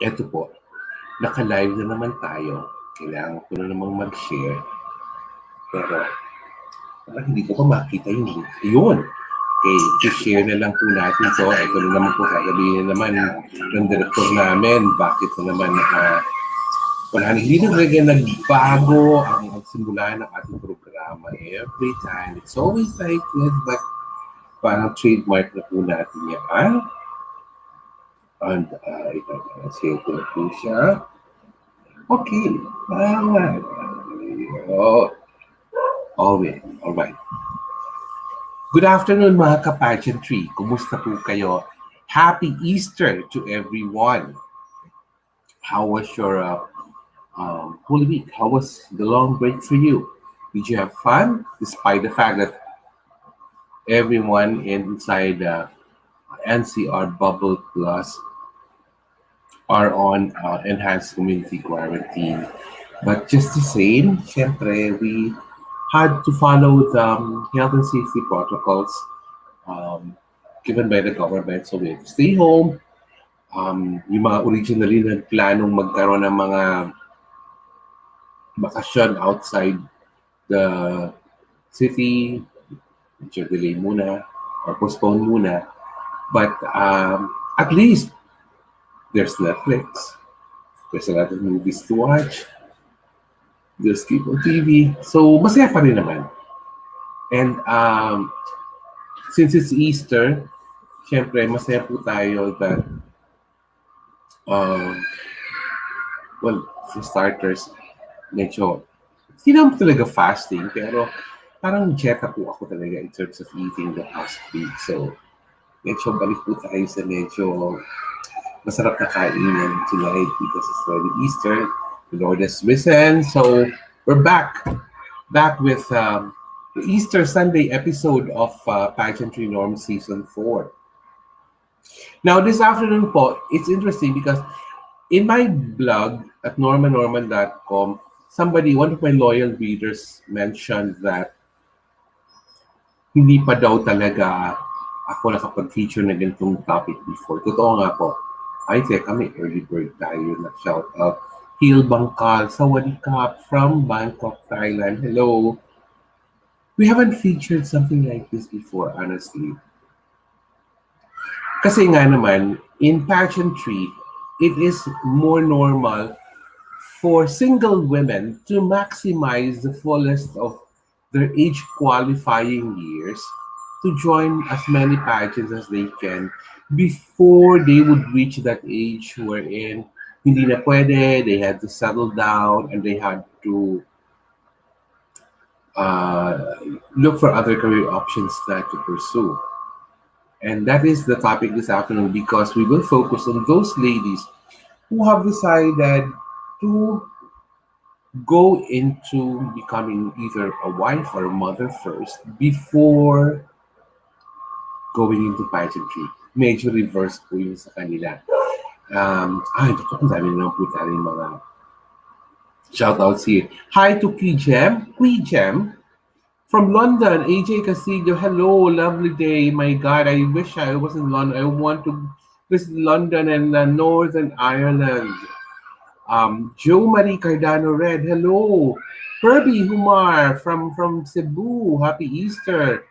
Eto po, naka-live na naman tayo. Kailangan ko na namang mag-share. Pero parang hindi ko pa makita yung link. Ayun. Okay, i-share na lang po natin ito. Ito na naman po, sasabihin na naman ng director namin. Bakit na naman hindi na talaga nagbago ang simula ng ating programa. Every time, it's always like this, but parang trademark na po natin yan. And ito na po siya. Okay. All right. Good afternoon mga ka-pageantry. Kumusta po kayo? Happy Easter to everyone. How was your Holy Week? How was the long break for you? Did you have fun? Despite the fact that everyone inside NCR Bubble Plus are on enhanced community quarantine. But just the same, syempre, we had to follow the health and safety protocols given by the government. So we had to stay home. Yung mga originally na planong magkaroon ng mga bakasyon outside the city, medyo delay muna or postpone muna. But at least there's Netflix. There's a lot of movies to watch. There's cable TV. So, masaya pa rin naman. And since it's Easter, syempre, masaya po tayo that, well, for starters, medyo, hindi naman talaga fasting, pero parang jeta po ako talaga in terms of eating the past week. So, medyo balik po tayo sa medyo masarap na kainan tonight because it's already Easter. The Lord has risen. So we're back with the Easter Sunday episode of Pageantry Norm Season 4. Now this afternoon po, it's interesting because in my blog at normanorman.com, one of my loyal readers mentioned that hindi pa daw talaga ako nakapag-feature na ganitong topic before. Totoo nga po. Ay, teka, may early bird tayo na shout out. Hil Bangkal, Sawadikap from Bangkok, Thailand. Hello. We haven't featured something like this before, honestly. Kasi nga naman, in pageantry, it is more normal for single women to maximize the fullest of their age qualifying years to join as many pageants as they can before they would reach that age wherein hindi na pwede, they had to settle down and they had to look for other career options to pursue. And that is the topic this afternoon because we will focus on those ladies who have decided to go into becoming either a wife or a mother first before going into pageantry. Medyo reverse po yun sa kanila. Naku, ang dami naman po tayo mga shoutouts here. Hi to Quijem from London. AJ Castillo, hello, lovely day. My God, I wish I was in London. I want to visit London and Northern Ireland. Joe Marie Cardano Red, hello. Herbie Humar from Cebu, happy Easter.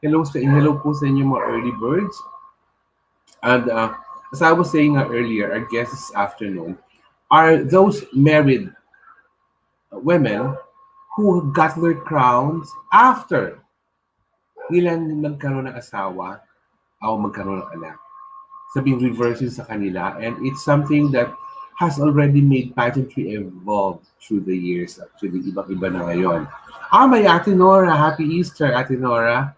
Hello po sa inyo mga early birds. And as I was saying earlier, our guests this afternoon are those married women who got their crowns after nilang magkaroon ng asawa o magkaroon ng anak. Sabing reverse yun sa kanila. And it's something that has already made pageantry evolve through the years. Actually, ibang-iba na ngayon. May Ate Nora. Happy Easter, Ate Nora.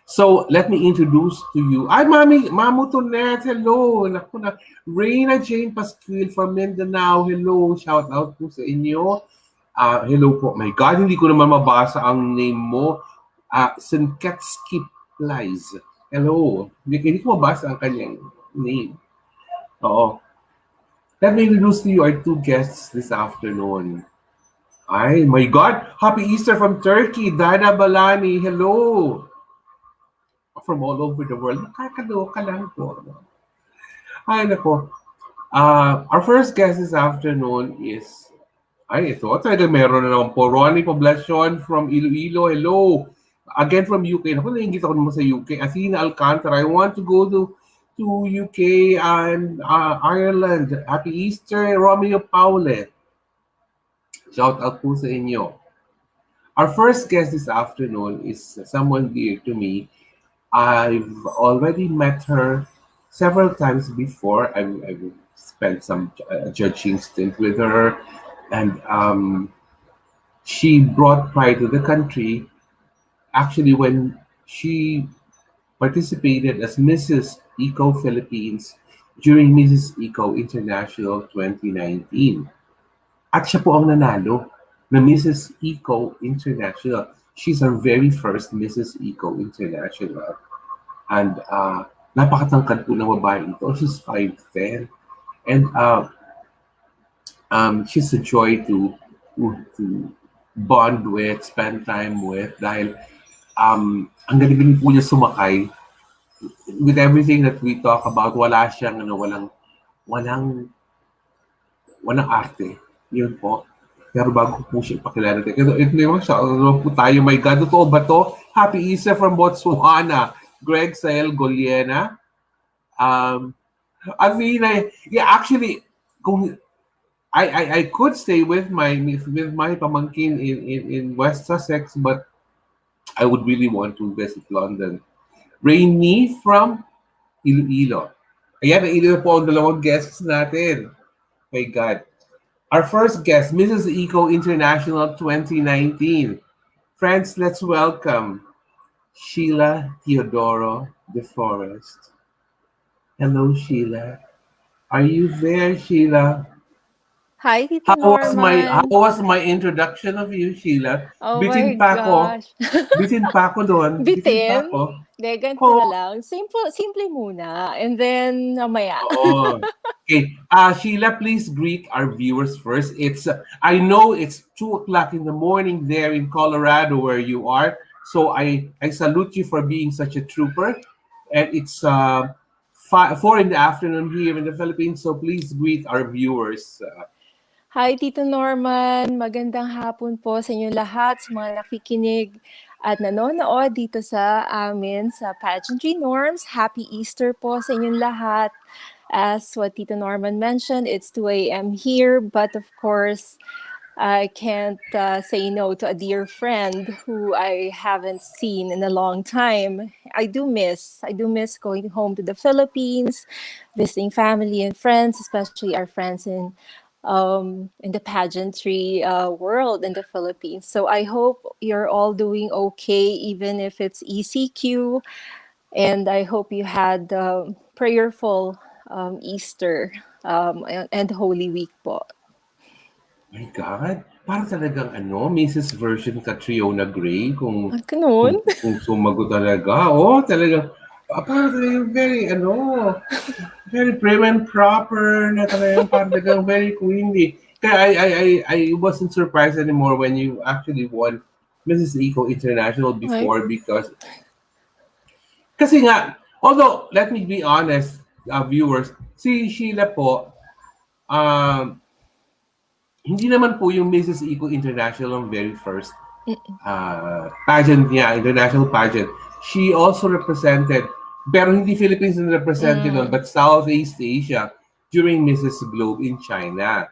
So, let me introduce to you. Mamu Tonet, hello. Naku na. Reina Jane Pasquil from Mindanao, hello. Shout out po sa inyo. Hello po. My God, hindi ko naman mabasa ang name mo. Sinketsky Plies. Hello. Hindi ko mabasa ang kanyang name. Oo. Let me introduce to you our two guests this afternoon. Ay, my God. Happy Easter from Turkey. Dana Balani, hello. From all over the world. Nakakaloka lang po. Ay, nako. Our first guest this afternoon is, ay, ito talaga meron na naman po. Ronnie Poblacion from Iloilo. Hello. Again from UK. Naku, naingit ako naman sa UK. Athena Alcantara. I want to go to UK and Ireland. Happy Easter, Romeo Paulet. Shout out po sa inyo. Our first guest this afternoon is someone dear to me. I've already met her several times before. I've spent some judging stint with her, and she brought pride to the country. Actually, when she participated as Mrs. Eco Philippines during Mrs. Eco International 2019. At siya po ang nanalo na Mrs. Eco International. She's our very first Mrs. Eco International. And napakatangkad po ng babae ito. She's 5'10". And she's a joy to bond with, spend time with. Dahil ang galing po niya sumakay. With everything that we talk about, wala siyang, walang, walang arte. Yun po. Pero bago po siya ipakilala tayo. Ito naman siya. Ano po tayo? My God, totoo ba to? Happy Easter from Botswana. Greg Sael Goliena. Athena, yeah, actually, kung I could stay with my pamangkin in West Sussex, but I would really want to visit London. Rainy from Iloilo. Ayan, naililo po ang dalawang guests natin. My God. Our first guest, Mrs. Eco International 2019. Friends, let's welcome Sheila Teodoro DeForest. Hello, Sheila. Are you there, Sheila? Hi, Tito How Norman. was my introduction of you, Sheila? Oh my Bitin pa ako. gosh. Bitin pa ako doon. Bitin pa Bitin? ako. Hindi, ganito Oo. na lang. Simple, simple muna. And then, mamaya. Oo. Okay. Sheila, please greet our viewers first. I know it's 2 o'clock in the morning there in Colorado where you are. So I salute you for being such a trooper. And it's 4 in the afternoon here in the Philippines. So please greet our viewers. Hi, Tito Norman. Magandang hapon po sa inyo lahat, sa mga nakikinig at nanonood dito sa amin sa Pageantry Norms. Happy Easter po sa inyong lahat. As what Tito Norman mentioned, it's 2 a.m. here, but of course, I can't say no to a dear friend who I haven't seen in a long time. I do miss going home to the Philippines, visiting family and friends, especially our friends in the pageantry world in the Philippines. So I hope you're all doing okay, even if it's ECQ. And I hope you had prayerful Easter and Holy Week po. My God, parang talagang Mrs. Version Catriona Gray kung Ganun. kung sumagot talaga. Oh, talagang parang talagang very prim and proper na talagang parang talagang very queenly. Kaya I wasn't surprised anymore when you actually won Mrs. Eco International Ay, before because kasi nga, although let me be honest, viewers, si Sheila po, um, hindi naman po yung Mrs. Eco International ang very first pageant niya, international pageant. She also represented, pero hindi Philippines na represented doon, mm, but Southeast Asia during Mrs. Globe in China.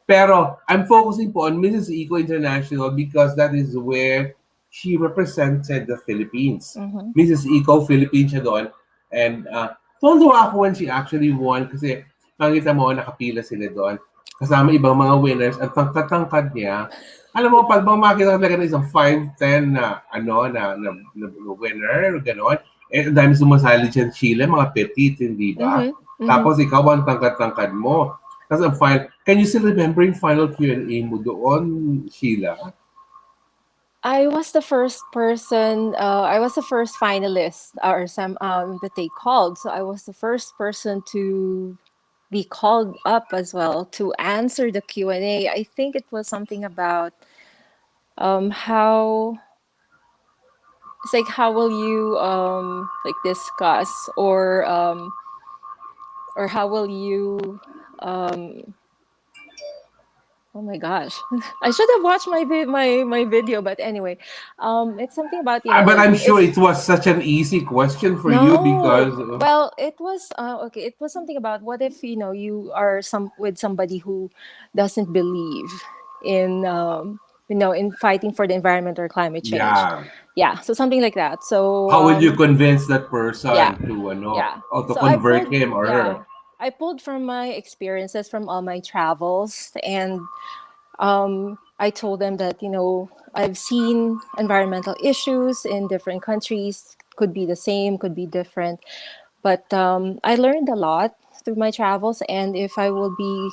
Pero I'm focusing po on Mrs. Eco International because that is where she represented the Philippines. mhm. Mrs. Eco Philippines siya doon. And tuwa ako when she actually won kasi makita mo nakapila sila doon. Kasama ibang mga winners. Ang tangkad-tangkad niya. Alam mo, pag makita ka talaga ng isang 5'10 na winner, gano'n, ang dami sumasali dyan, Chile, mga petite, hindi ba? Mhm, mhm. Tapos ikaw ang tangkad-tangkad mo. Tapos ang final, can you still remember yung final Q&A mo doon, Sheila? I was the first finalist or some that they called. So I was the first person to be called up as well to answer the Q&A. I think it was something about how it's like how will you like discuss or how will you Um, oh my gosh, I should have watched my video, but anyway, it's something about But I'm sure if it was such an easy question for you no, because well, it was okay. It was something about what if you are some with somebody who doesn't believe in in fighting for the environment or climate change. yeah, Yeah, so something like that. So how will you convince that yeah, person to yeah. or to So I convert pulled him or yeah, her? I pulled from my experiences from all my travels, and I told them that I've seen environmental issues in different countries. Could be the same, could be different, but I learned a lot through my travels. And if I will be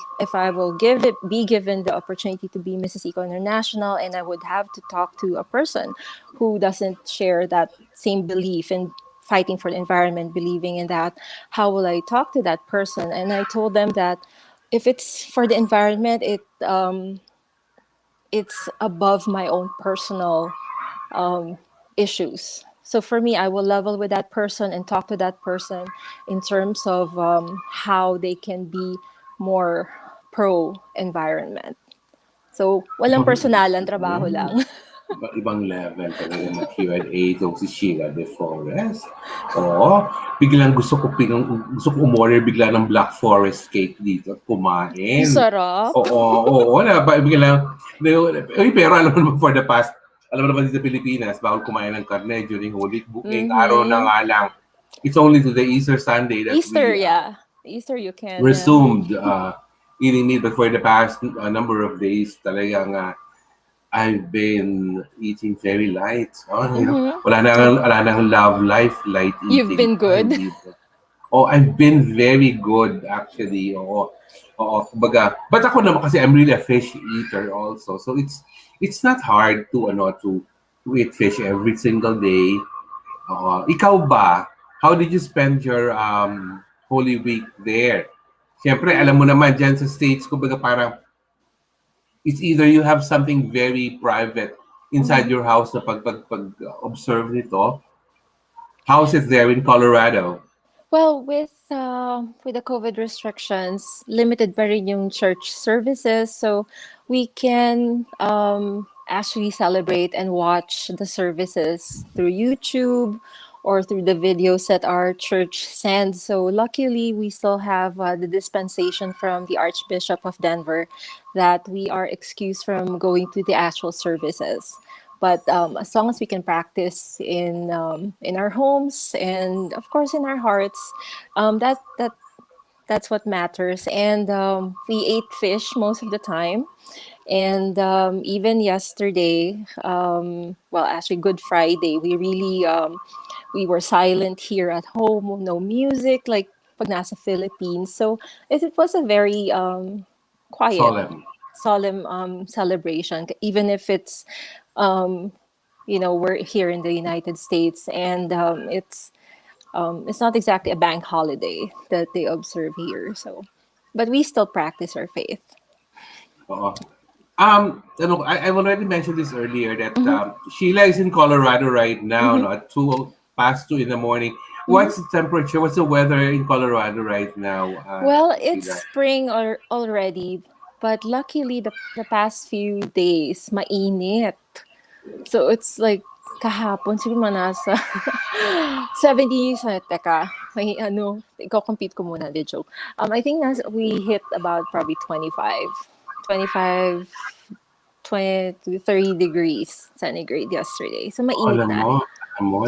given the opportunity to be Mrs. Eco International, and I would have to talk to a person who doesn't share that same belief in fighting for the environment, believing in that, how will I talk to that person? And I told them that if it's for the environment, it's above my own personal issues. So for me, I will level with that person and talk to that person in terms of how they can be more pro environment. So walang personalan, trabaho lang. Ibang level talaga ng Q&A itong si Sheila DeForest. Oo, gusto ko umorder bigla ng Black Forest cake dito at Ang kumain. sarap. Oo, biglang, pero alam mo naman for the past, alam mo naman dito sa Pilipinas, bawal kumain ng karne during Holy Book. Ngayong araw na Mm-hmm. nga lang, it's only to the Easter Sunday that Easter, we yeah. Easter you can, yeah. resumed eating meat, but for the past number of days, talagang I've been eating very light. Oh, Mm-hmm. wala nang love life, light You've eating been pa, good. hindi ba? Oh, I've been very good actually. Oo. Oo, kumbaga. But ako naman kasi I'm really a fish eater also. So it's not hard to to eat fish every single day. Oo. Ikaw ba? How did you spend your Holy Week there? Siyempre, alam Mm, mo naman dyan sa States, kumbaga parang it's either you have something very private inside mhm. your house na observe nito. How's it there in Colorado? Well, with the COVID restrictions, limited pa rin yung church services, so we can actually celebrate and watch the services through YouTube or through the videos that our church sends. So luckily, we still have the dispensation from the Archbishop of Denver that we are excused from going to the actual services. But as long as we can practice in our homes and of course in our hearts, that's what matters. And we ate fish most of the time. And even yesterday, well, actually Good Friday, we were silent here at home, no music, like pag nasa Philippines. So it was a very quiet, Solemn. solemn celebration, even if um, we're here in the United States, and it's not exactly a bank holiday that they observe here. So, but we still practice our faith. Oo. I've already mentioned this earlier that Mm-hmm, Sheila is in Colorado right now, mm-hmm, no, at past 2 in the morning. mm-hmm. What's the temperature? What's the weather in Colorado right now, Well, it's Sheila? spring already, but luckily the past few days mainit. So it's like kahapon siguro mga nasa 70 sa teka. May i-compete ko muna, di joke. I think we hit about probably 25 20 to 30 degrees centigrade yesterday. So mainit Alam na. mo,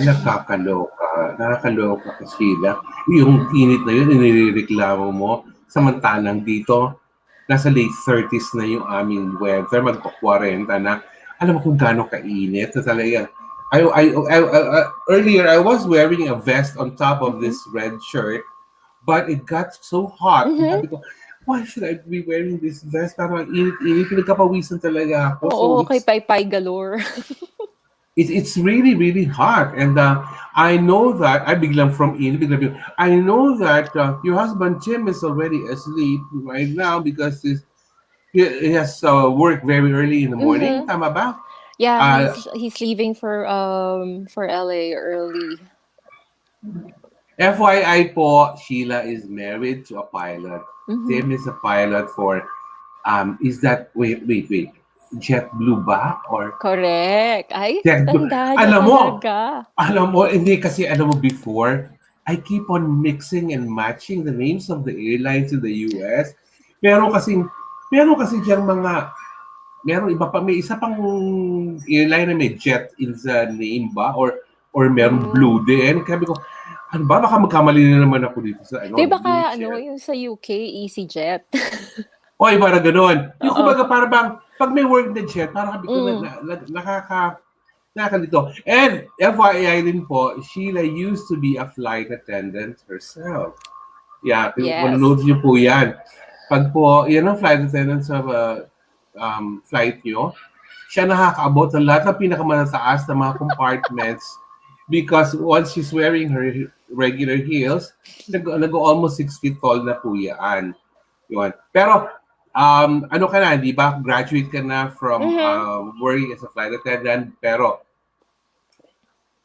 nakakaloka ka, Sheila. Yung init na yun, inireklamo mo. Samantalang dito, nasa late 30s na yung aming weather, magko-40 na. Alam mo kung gaano kainit na talaga. Earlier, I was wearing a vest on top of Mm-hmm. this red shirt, but it got so hot. Mm-hmm. Sabi ko, why should I be wearing this vest? Parang init-init. Pinagkapawisan talaga ako. So Oo, kay Paypay galore. it's really really hot, and I know that I biglang from in biglang, I know that your husband Jim is already asleep right now because he has work very early in the morning. Mm-hmm. Tama ba? Yeah, Uh, he's leaving for LA early. FYI po, Sheila is married to a pilot. Mhm. Tim is a pilot for, is that, wait. JetBlue ba? Or Correct. Ay, JetBlue? tandaan niyo Alam mo, talaga. hindi kasi alam mo before, I keep on mixing and matching the names of the airlines in the US. Meron kasi diyang mga, meron iba pa, may isa pang airline na may jet in the name ba? Or meron Hmm. blue din. Sabi ko, ano ba? Baka magkamali na naman ako dito sa 'Di ba blue kaya ano, jet. yung sa UK, EasyJet? Oy, parang gano'n. Yung Oo. kumbaga, para bang, pag may word na jet, parang sabi ko, Hmm. nakakalito. And FYI din po, Sheila used to be a flight attendant herself. Yeah, kung Yes. nanonood niyo po yan. Pag po, yan ang flight attendant sa flight niyo, siya nakakaabot ng lahat ng pinakamatataas na mga compartments because once she's wearing her regular heels, nag-almost 6 feet tall na po yan. Yun. Pero, ano ka na, di ba? Graduate ka na from Mhm. working as a flight attendant. Pero,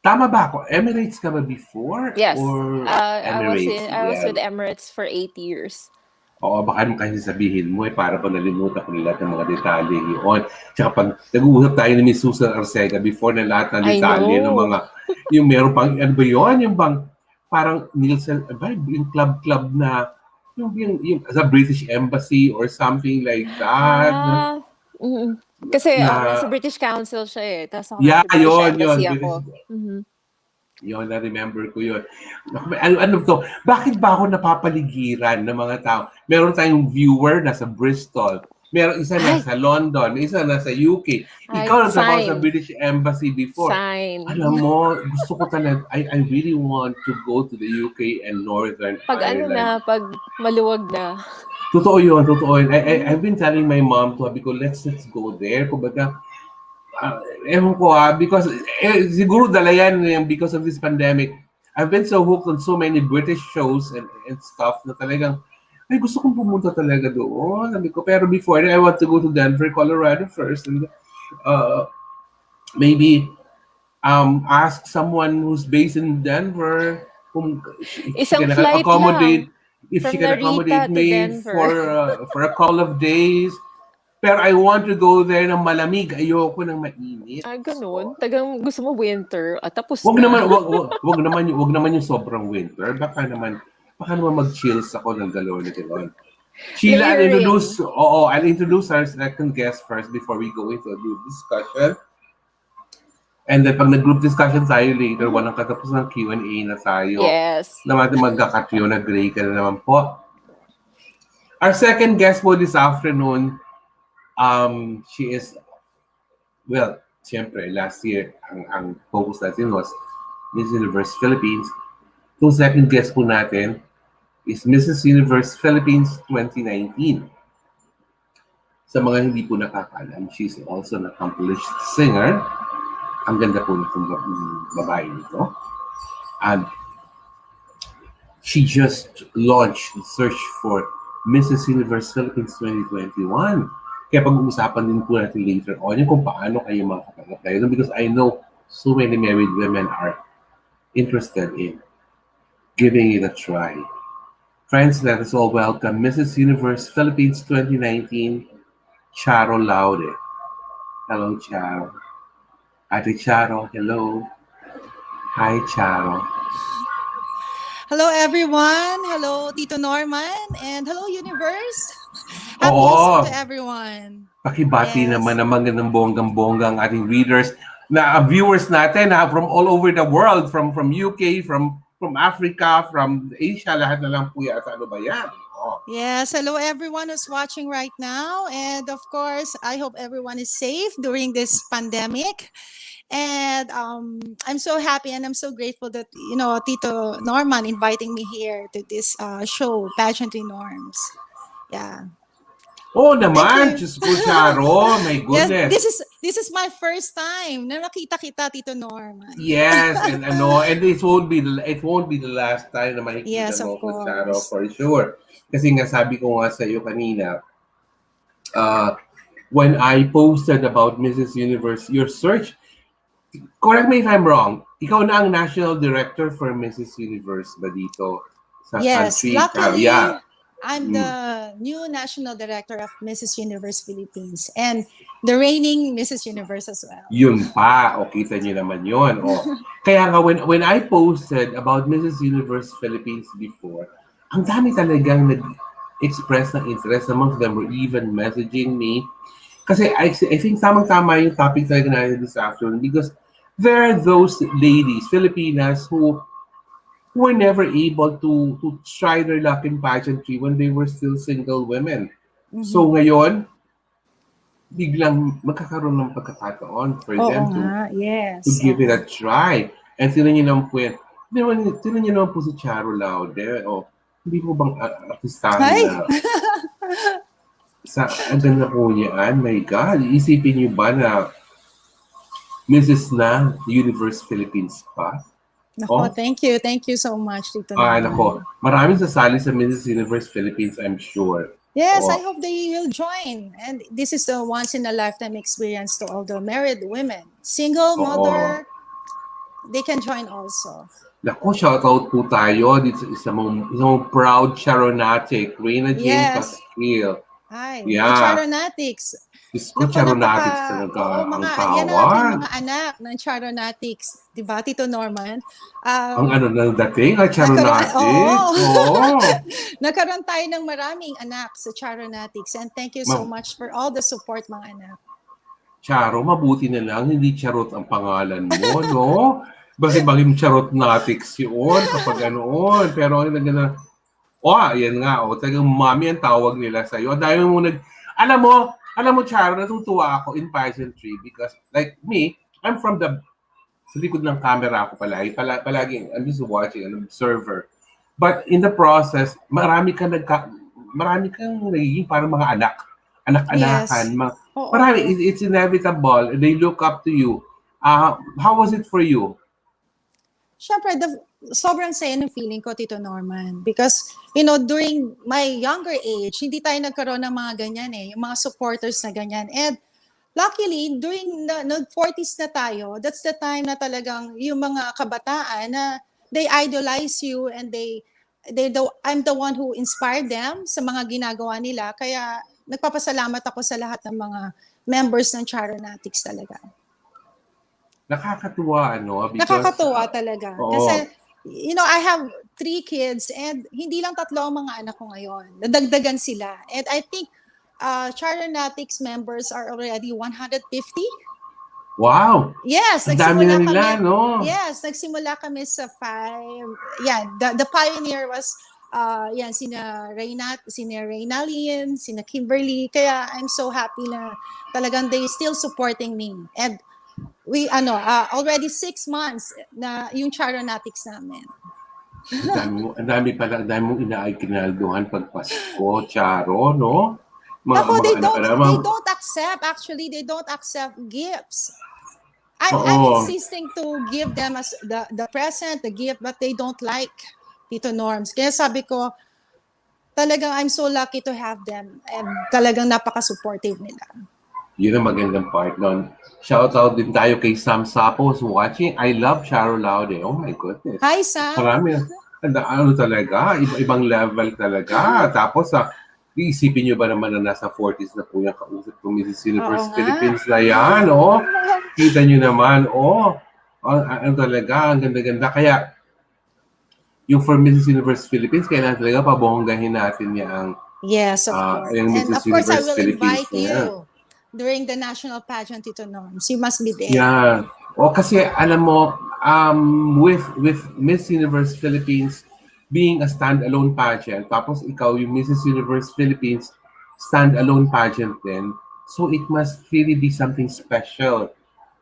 tama ba ako? Emirates ka ba before Yes. or I was Emirates? in I was with Yeah. Emirates for 8 years. Oo, baka naman kasi sabihin mo, para pa nalimutan ko na lahat ng mga detalye yun. Tsaka pag nag-uusap tayo ni Miss Susan Arcega before na lahat ng I detalye ng know. mga, yung meron pang, ano ba yun? Yung bang, parang Nielsen, ba, yung club na, yung sa British Embassy or something like that, Ah, mm. Kasi, nasa na British Council siya, eh, ta's ako yeah, nasa British yun, Embassy British, ako. Mhm. yun, na-remember ko yun. Ano to? Bakit ba ako napapaligiran ng mga tao? Meron tayong viewer nasa Bristol. Meron isa Ay, nasa London. May isa nasa UK. ay, Ikaw nagtrabaho sa sign, British Embassy before. sign. Alam mo, gusto ko talaga, I really want to go to the UK and Northern 'Pag ano na, Ireland. 'pag maluwag na. Totoo yun, totoo yun. Mhm. I've been telling my mom to, sabi ko, let's go there. Kumbaga, ewan ko because siguro dala yan because of this pandemic. I've been so hooked on so many British shows and stuff na talagang, ay gusto kong pumunta talaga doon. Sabi ko, pero before, I want to go to Denver, Colorado first and uh, maybe ask someone who's based in Denver kung if she Isang can flight lang accommodate from Narita to me Denver. for a couple of days. Pero I want to go there ng malamig. Ayoko ng mainit. Ah, gano'n? So, Tagang gusto mo winter, tapos na. wag naman yung sobrang winter. Baka naman mag-chills ako ng galaw na gano'n. Sheila, Layering. I'll introduce our second guest first before we go into a group discussion. And then pag nag-group discussion tayo later, Mhm. walang katapos ng Q&A na tayo. Yes. Naman magka-Catriona Gray ka na naman po. Our second guest po this afternoon, she is, well, siyempre, last year, ang focus natin was Miss Universe Philippines. Itong second guest po natin is Mrs. Universe Philippines 2019. Sa mga hindi po nakakaalam, she's also an accomplished singer. Ang ganda po nitong babae nito. And she just launched the search for Mrs. Universe Philippines 2021. Kaya pag-uusapan din po natin later on yung kung paano kayo makakapag-apply doon because I know so many married women are interested in giving it a try. Friends, let us all welcome Mrs. Universe Philippines 2019, Charo Laude. Hello, Charo. Ate Charo, hello. Hi, Charo. Hello, everyone. Hello, Tito Norman. And hello, Universe. Happy Easter to Oo, everyone. pakibati naman Yes. naman ng bonggang-bongga ang ating readers na viewers natin from all over the world, from UK, from Africa, from Asia, lahat na lang po yata. Ano ba yan? Oh. Yes. Hello, everyone who's watching right now. And of course, I hope everyone is safe during this pandemic. And I'm so happy and I'm so grateful that, Tito Norman inviting me here to this show, Pageantry Norms. Yeah. Oo Thank naman, you. Diyos ko, Charo. My Yes, goodness. this is my first time na nakita kita, Tito Norman. Yes, and it won't be the last time na makikita Yes, mo of ko, Charo, course. for sure. Kasi nga sabi ko nga sa iyo kanina, uh, when I posted about Mrs. Universe, your search, correct me if I'm wrong, ikaw na ang national director for Mrs. Universe ba dito sa Yes, country? Charo, luckily, yeah. I'm Mm. the new national director of Mrs. Universe Philippines and the reigning Mrs. Universe as well. Yun pa. O, kita niyo naman yun. O. Kaya nga, when I posted about Mrs. Universe Philippines before, ang dami talagang nag-express ng interest. Some of them were even messaging me. Kasi I think tamang-tama yung topic talaga natin this afternoon because there are those ladies, Filipinas, who were never able to try their luck in pageantry when they were still single women. So Mhm. ngayon, biglang magkakaroon ng pagkakataon for Oo them nga, to yes. give it Oo. a try. And tinan niyo naman po yan. Tinan niyo naman po si Charo Laude. O, hindi po bang artistahan Ay! na ang ganda po niyan? My God, isipin niyo ba na Mrs. na Universe Philippines pa? Nako, Oh, thank you. Thank you so much, Tito nako. Norman. Maraming sasali sa Mrs. Universe Philippines, I'm sure. Yes, I Oh, hope they will join. And this is a once in a lifetime experience to all the married women. Single oo. mother, they can join also. Naku, shoutout po tayo dito sa isang proud Charonatic, Reyna Jane Yes. Pasquil. Ay, the Yeah. Charonatics. Diyos ko, Nako, Charonatics talaga ang yan ang aking tawag. mga anak ng Charonatics. Diba, Tito Norman? Ang ano ng dating, Oo. Charonatics. Oo. Nagkaroon tayo ng maraming anak sa Charonatics. And thank you so Ma'am, much for all the support, mga anak. Charo, mabuti na lang, hindi Charot ang pangalan mo, no? Bakit Charotnatics yun kapag ganoon. Pero ang ganda, yan nga, talagang mommy ang tawag nila sa'yo. Dahil mo alam mo, Charo, natutuwa ako in pageantry because like me, I'm from sa likod ng camera ako palagi, I'm just watching, an observer. But in the process, marami kang nagiging parang mga anak-anakan, Yes. marami, Oo. it's inevitable. They look up to you. How was it for you? Siyempre, sobrang saya ng feeling ko, Tito Norman. Because, during my younger age, hindi tayo nagkaroon ng mga ganyan eh. Yung mga supporters na ganyan. And luckily, during the 40s na tayo, that's the time na talagang yung mga kabataan na they idolize you and I'm the one who inspired them sa mga ginagawa nila. Kaya nagpapasalamat ako sa lahat ng mga members ng Charonatics talaga. Nakakatuwa, ano? Because, Nakakatuwa talaga. oo. Kasi, I have 3 kids and hindi lang 3 ang mga anak ko ngayon. Nadagdagan sila. And I think Charonatics members are already 150. Wow! Yes, Ang dami na nila, kami. no? Yes, nagsimula kami sa 5. Yan, the pioneer was sina Reynalyn, sina Kimberly. Kaya I'm so happy na talagang they still supporting me. And we already 6 months na yung Charonatics namin. Ang dami mong inaakinalduhan pag Pasko, Charo, no? Ako, they anak-anak. don't accept, actually, they don't accept gifts. I'm Oo. insisting to give them as the present, the gift, but they don't like Tito Norms. Kaya sabi ko, talagang I'm so lucky to have them and talagang napaka-supportive nila. Yun ang magandang part nun. Shoutout din tayo kay Sam Sapo who's watching. I love Charo Laude. Oh my goodness. Hi, Sam. Marami. Ano talaga? Ibang level talaga. Tapos, iisipin nyo ba naman na nasa 40s na po yung kausap ko Mrs. Universe Philippines na yan, oh. Kita nyo naman, oh. Ano talaga, ang ganda-ganda. Kaya, yung for Mrs. Universe Philippines, kailangan talaga pabonggahin natin yung yes, of course. yung And Mrs. of course, I Universe will Philippines invite you during the national pageant, Tito Norms. You must be there. Yeah. O kasi alam mo, with Miss Universe Philippines being a standalone pageant, tapos ikaw yung Mrs. Universe Philippines standalone pageant din, so it must really be something special.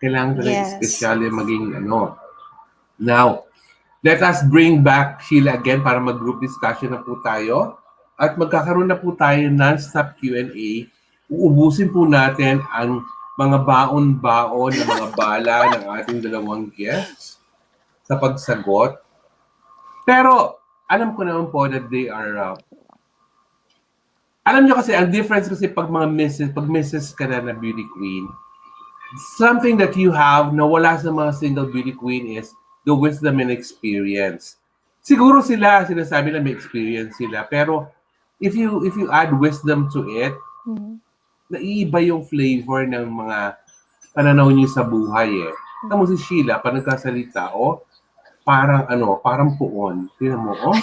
Kailangan talaga special yung maging ano. Now, let us bring back Sheila again para mag-group discussion na po tayo. At magkakaroon na po tayo non-stop Q&A. Uubusin po natin ang mga baon-baon na mga bala ng ating dalawang guests sa pagsagot. Pero, alam ko naman po that they are... alam nyo kasi, ang difference kasi pag misses ka na beauty queen, something that you have na wala sa mga single beauty queen is the wisdom and experience. Siguro sila, sinasabi na may experience sila, pero if you add wisdom to it, Mhm. naiiba yung flavor ng mga pananaw niyo sa buhay eh. Tamo Mhm. si Sheila, pa nagkasalita, oh, parang ano, parang puon. Tingnan mo, oh.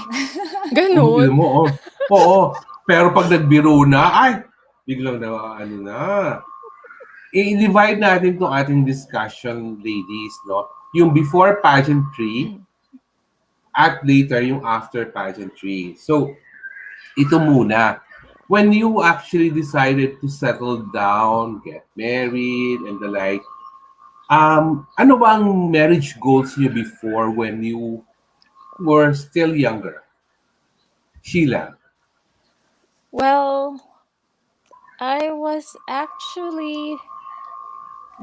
Gano'n? Tingnan mo, oh. Oo. Pero pag nagbiro na, ay, biglang na, ano na. I-divide natin itong ating discussion, ladies, no? Yung before pageantry at later yung after pageantry. So, ito muna. When you actually decided to settle down, get married, and the like, ano ba ang marriage goals niyo before when you were still younger? Sheila. Well, I was actually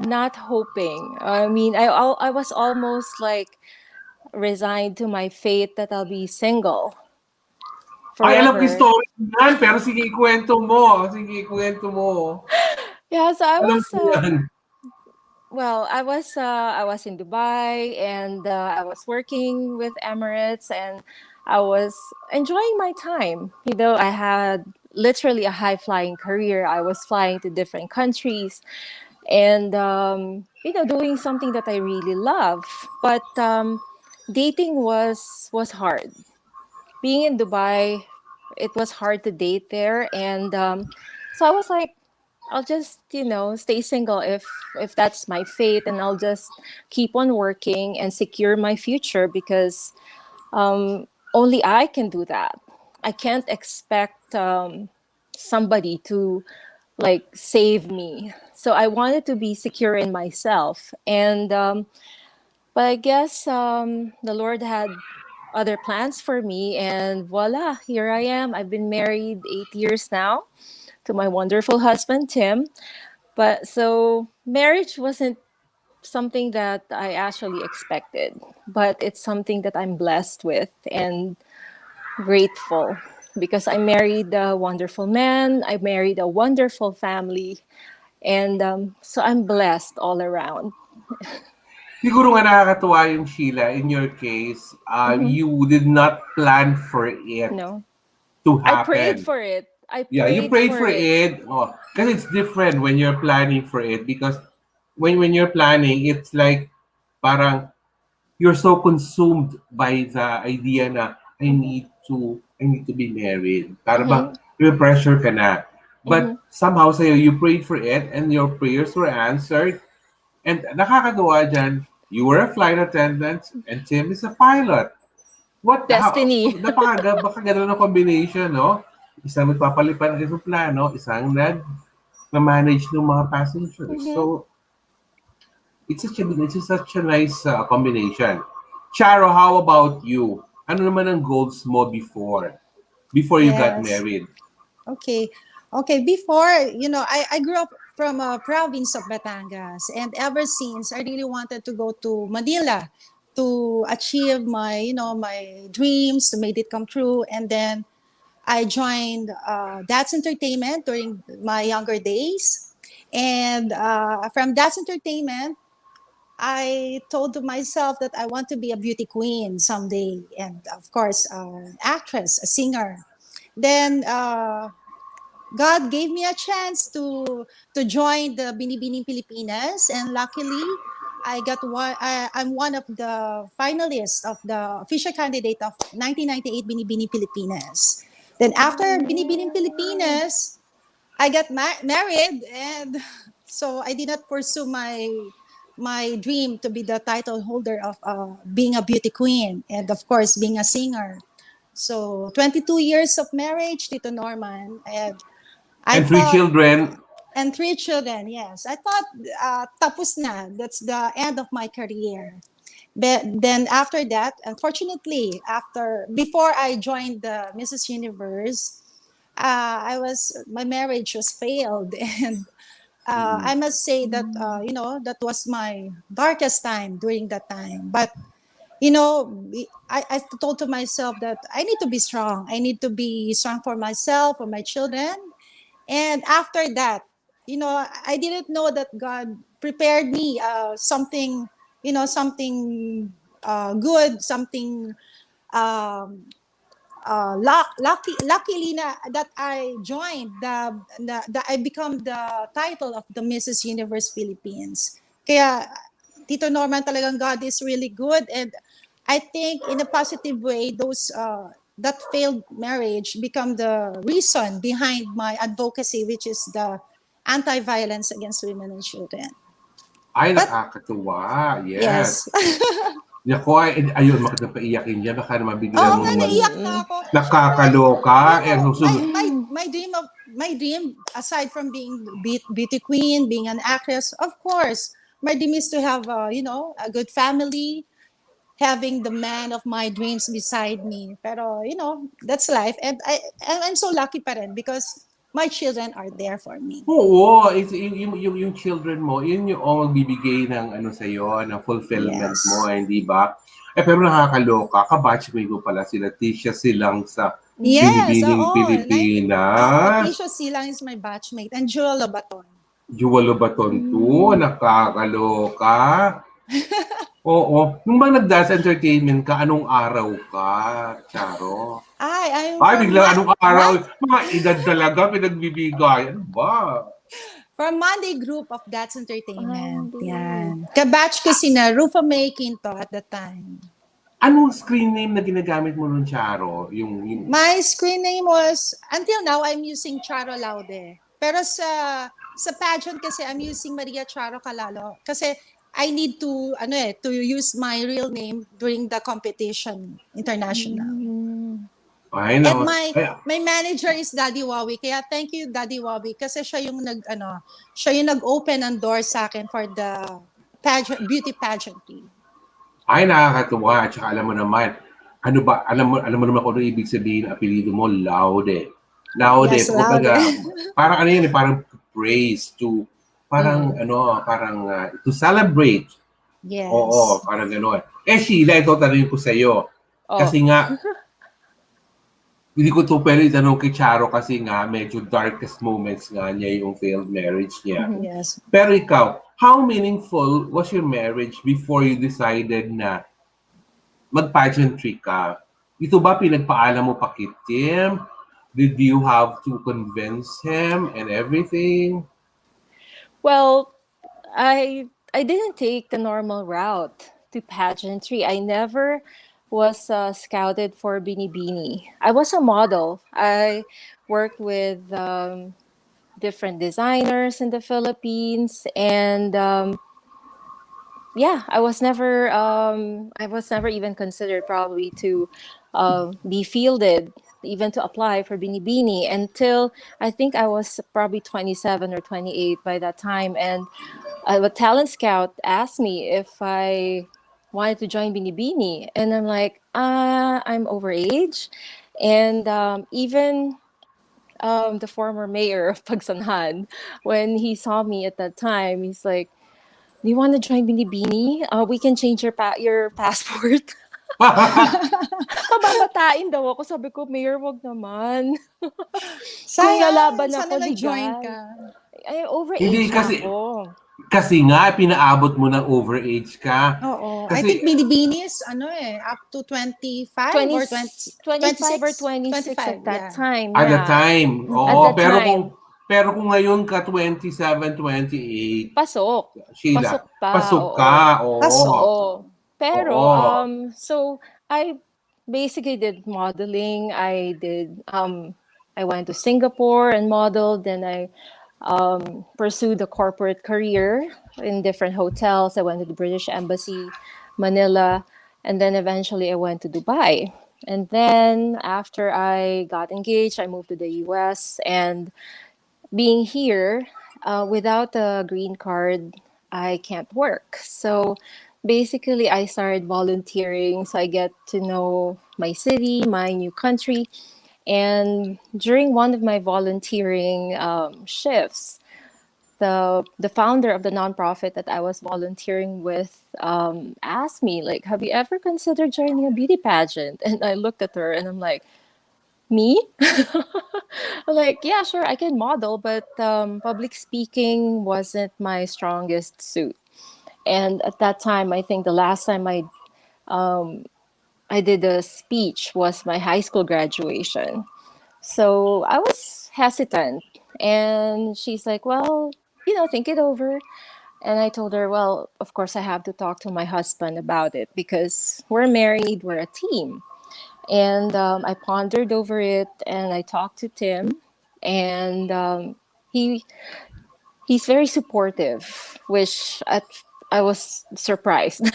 not hoping. I mean, I was almost like resigned to my fate that I'll be single Ay, alam ko yung forever. story yan, pero sige, ikwento mo. Sige, ikwento mo. Yeah, so Alam ko yan. I was in Dubai, and I was working with Emirates, and I was enjoying my time. You know, I had literally a high flying career. I was flying to different countries, and doing something that I really love. But dating was hard. Being in Dubai, it was hard to date there, and so I was like, I'll just stay single if that's my fate, and I'll just keep on working and secure my future because only I can do that. I can't expect somebody to like save me. So I wanted to be secure in myself, and but I guess the Lord had other plans for me, and voila, here I am. I've been married 8 years now to my wonderful husband Tim. But so marriage wasn't something that I actually expected, but it's something that I'm blessed with and grateful because I married a wonderful man. I married a wonderful family, and so I'm blessed all around. Siguro nga nakakatuwa yung Sheila, in your case, Hmm. you did not plan for it No, to I prayed happen. for it. I Yeah, you prayed prayed for for it. it. Oh, because it's different when you're planning for it because when you're planning, it's like parang you're so consumed by the idea na Hmm. I need to be married. Para bang Hmm. may pressure ka na. Hmm. But somehow sa'yo, you prayed for it and your prayers were answered. And nakakatuwa dyan, you were a flight attendant and Tim is a pilot. Destiny. Baka gano'n ang combination, no? Isang nagpapalipad ng eroplano, isang na-manage ng mga passengers. Hmm. So, it's such a nice combination. Charo, how about you? Ano naman ang goals mo before you got Yes. married? Okay. Okay. Before, I grew up from a province of Batangas. And ever since, I really wanted to go to Manila to achieve my dreams, to make it come true. And then I joined That's Entertainment during my younger days. And from That's Entertainment, I told to myself that I want to be a beauty queen someday. And of course, actress, a singer. Then God gave me a chance to join the Binibining Pilipinas, and luckily, I'm one of the finalists of the official candidate of 1998 Binibining Pilipinas. Then after Binibining Pilipinas, I got married, and so I did not pursue my dream to be the title holder of being a beauty queen, and of course being a singer. So 22 years of marriage, Tito Norman, and I And three thought, children. and three children, yes. I thought, tapos na. That's the end of my career. But then after that, unfortunately, before I joined the Mrs. Universe, my marriage was failed. And I must say that, that was my darkest time during that time. But, I told to myself that I need to be strong. I need to be strong for myself, for my children. And after that, I didn't know that God prepared me something good, something um, luckily that I joined I become the title of the Mrs. Universe Philippines. Kaya Tito Norman, talagang God is really good, and I think in a positive way those that failed marriage become the reason behind my advocacy, which is the anti-violence against women and children. Ay, But nakakatuwa. Yes. yes. Naku, ayun, bakit napaiyakin niya? Baka naman Oo biglang nga, naiyak na ako. Syempre, nakakaloka. Eh, susunod. my dream, aside from being beauty queen, being an actress, of course, my dream is to have, a good family, having the man of my dreams beside me. Pero, that's life. And I'm so lucky pa rin because my children are there for me. Oo, yung children mo, yun yung magbibigay ng ano sa'yo, ng fulfillment mo, Yes. hindi ba? Eh, pero nakakaloka, kabatchmate mo pala sila, Tisha silang sa Yes, Binibining oo. Pilipinas. Tisha Silang is my batchmate. And Jewel Lobaton. Juwalo Baton to, nakakaloka. Oo. Nung ba nag-dance entertainment ka, anong araw ka, Charo? I'm Ay, from bigla anong araw? Mga edad talaga, pinagbibigay. Ano ba? from Monday group of That's Entertainment. Monday. Yan. Kabatch ko sina Rufa May Quinto at the time. Anong screen name na ginagamit mo nun, Charo? Yung My screen name was, until now, I'm using Charo Laude. Pero sa pageant kasi, I'm using Maria Charo Calalo. Kasi I need to use my real name during the competition international. Mm. ay, And no. my manager is Daddy Wawi. Kaya thank you, Daddy Wawi, kasi siya yung nag-open ang door sa akin for the beauty pageantry. Ay, nakakatuwa. At saka alam mo naman, ano ba, alam mo naman kung ano ibig sabihin ng apelido mo, Laude. Laude, Yes, Laude. kumbaga, parang ano yun, parang praise to, parang to celebrate. Oo, Yes. parang gano'n. Eh, Sheila, ito tanongin ko sa'yo. Oh. Kasi nga, hindi ko to pwede itanong kay Charo kasi nga medyo darkest moments nga niya yung failed marriage niya. Mhm. Yes. Pero ikaw, how meaningful was your marriage before you decided na mag-pageantry ka? Ito ba pinagpaalam mo pa kay Tim? Did you have to convince him and everything? Well, I didn't take the normal route to pageantry. I never was scouted for Binibini. I was a model. I worked with different designers in the Philippines, and yeah, I was never even considered probably to be fielded, even to apply for Binibini until I think I was probably 27 or 28 by that time, and a talent scout asked me if I wanted to join Binibini, and I'm like, I'm overage, and even the former mayor of Pagsanhan, when he saw me at that time, he's like, "Do you want to join Binibini? We can change your passport." Pababatain daw ako. Sabi ko, Mayor, wag naman. Kung Sayang, lalaban sana ako, nag-join legal. ka. Ay, Hindi overage na kasi, ako. kasi nga, pinaabot mo ng overage ka. Oo. I Kasi, think Binibini is up to 25 20, or 20, 25 or 26? 26 at 25, that yeah. time. at the Yeah. time, At oo, that time, pero kung ngayon ka 27, 28, pasok. Sheila, Pasok pa, pasok oo. ka, oo. Pasok. Oo. Pero, Oo. so, I basically did modeling. I went to Singapore and modeled. Then I pursued a corporate career in different hotels. I went to the British Embassy, Manila, and then eventually I went to Dubai. And then after I got engaged, I moved to the US. And being here, without a green card, I can't work. So basically, I started volunteering so I get to know my city, my new country. And during one of my volunteering shifts, the founder of the nonprofit that I was volunteering with asked me, like, "Have you ever considered joining a beauty pageant?" And I looked at her and I'm like, "Me?" I'm like, "Yeah, sure, I can model, but public speaking wasn't my strongest suit." And at that time, I think the last time I I did a speech, was my high school graduation. So I was hesitant. And she's like, well, think it over. And I told her, well, of course, I have to talk to my husband about it because we're married, we're a team. And I pondered over it and I talked to Tim. And he he's very supportive, which I was surprised.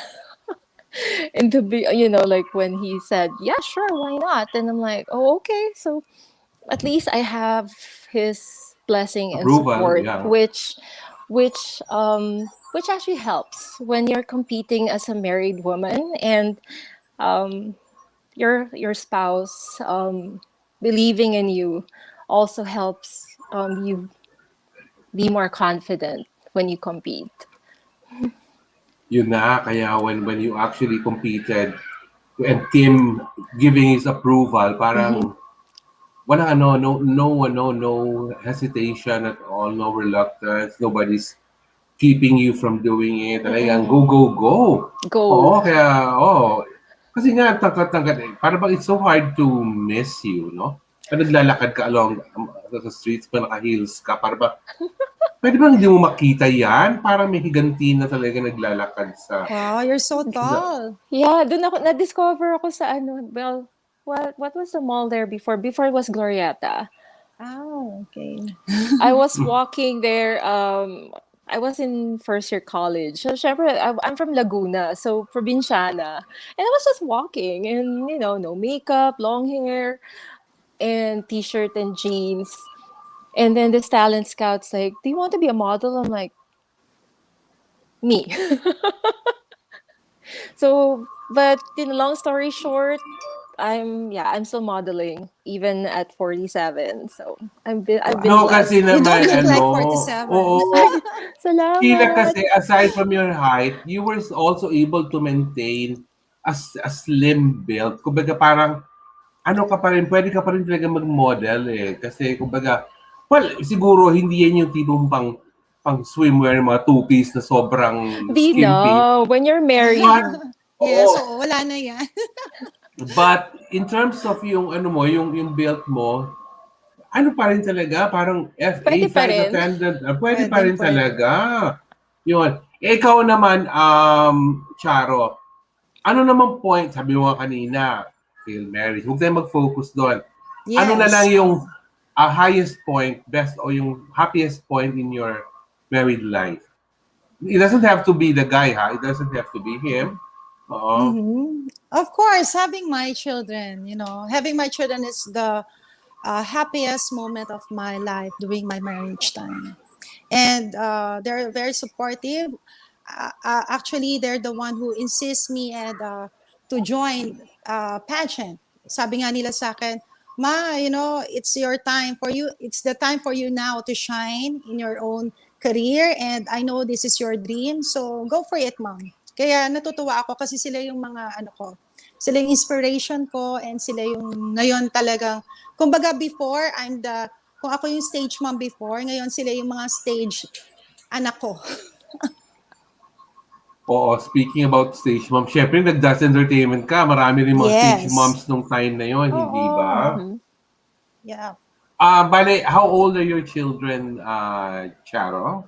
And to be, like when he said, yeah, sure, why not? And I'm like, oh, okay. So at least I have his blessing and Approval, support, yeah. which actually helps when you're competing as a married woman, and um, your spouse believing in you also helps you be more confident when you compete. Yun na, kaya when you actually competed and Tim giving his approval, Mm-hmm. parang wala no hesitation at all, no reluctance, nobody's keeping you from doing it. Talagang Mm-mm. go, go, go. Oo, Go. kaya, kasi nga, tangkat-tangkat eh. Para bang it's so hard to miss you, no? Pag naglalakad ka along sa streets pa, naka-heels ka, para ba, pwede bang hindi mo makita yan? Parang may higanti na talaga naglalakad sa... Wow, you're so sa tall. Yeah, doon ako na-discover ako sa ano, well, what was the mall there before? Before it was Glorieta. Oh, okay. I was walking there. I was in first year college. So, syempre, I'm from Laguna, so probinsyana. And I was just walking, and no makeup, long hair, and t-shirt and jeans. And then this talent scout's like, "Do you want to be a model?" I'm like, "Me." So, but long story short, I'm still modeling even at 47. So I've been no, kasi blessed. You don't naman, look ano, like 47. oo, Sheila, Salamat. kasi aside from your height, you were also able to maintain a slim build. Kumbaga parang, ano ka pa rin, pwede ka pa rin talaga mag-model eh. Kasi kumbaga, well, siguro hindi yan yung tipong pang swimwear, mga two-piece na sobrang Di skimpy. no, when you're But, married, Yes, oo, so wala na yan. but in terms of yung ano mo, yung build mo, ano pa rin talaga, parang FA pwede pa flight rin. attendant, pwede pa Pwedeng rin pwede. talaga. Yun. Eh, ikaw naman, Charo, ano namang point, sabi mo nga kanina, fail marriage, huwag tayo mag-focus doon. Ano na lang Yes. yung highest point, best, o yung happiest point in your married life? It doesn't have to be the guy, ha? It doesn't have to be him. Oo. Of course, having my children is the happiest moment of my life during my marriage time. And they're very supportive. Actually, they're the one who insists me and to join pageant. Sabi nga nila sa akin, Ma, it's your time for you. It's the time for you now to shine in your own career. And I know this is your dream. So go for it, Mom. Kaya natutuwa ako kasi sila yung mga sila yung inspiration ko and sila yung ngayon talagang, kumbaga before, kung ako yung stage mom before, ngayon sila yung mga stage anak ko. Oo, speaking about stage mom, syempre nag-dance entertainment ka. Marami rin mga stage Yes. moms nung time na yon, hindi Oo. ba? Mhm. Yeah. Bale, how old are your children, Charo?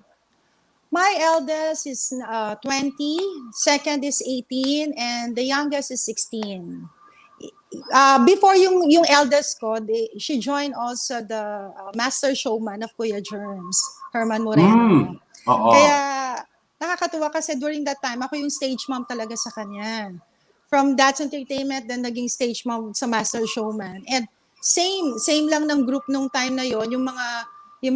My eldest is 20, second is 18, and the youngest is 16. Before yung eldest ko, she joined also the Master Showman of Kuya Germs, Herman Moreno. Oo. Kaya nakakatuwa kasi during that time, ako yung stage mom talaga sa kanya. From That's Entertainment, then naging stage mom sa Master Showman. And same lang ng group nung time na yon, yung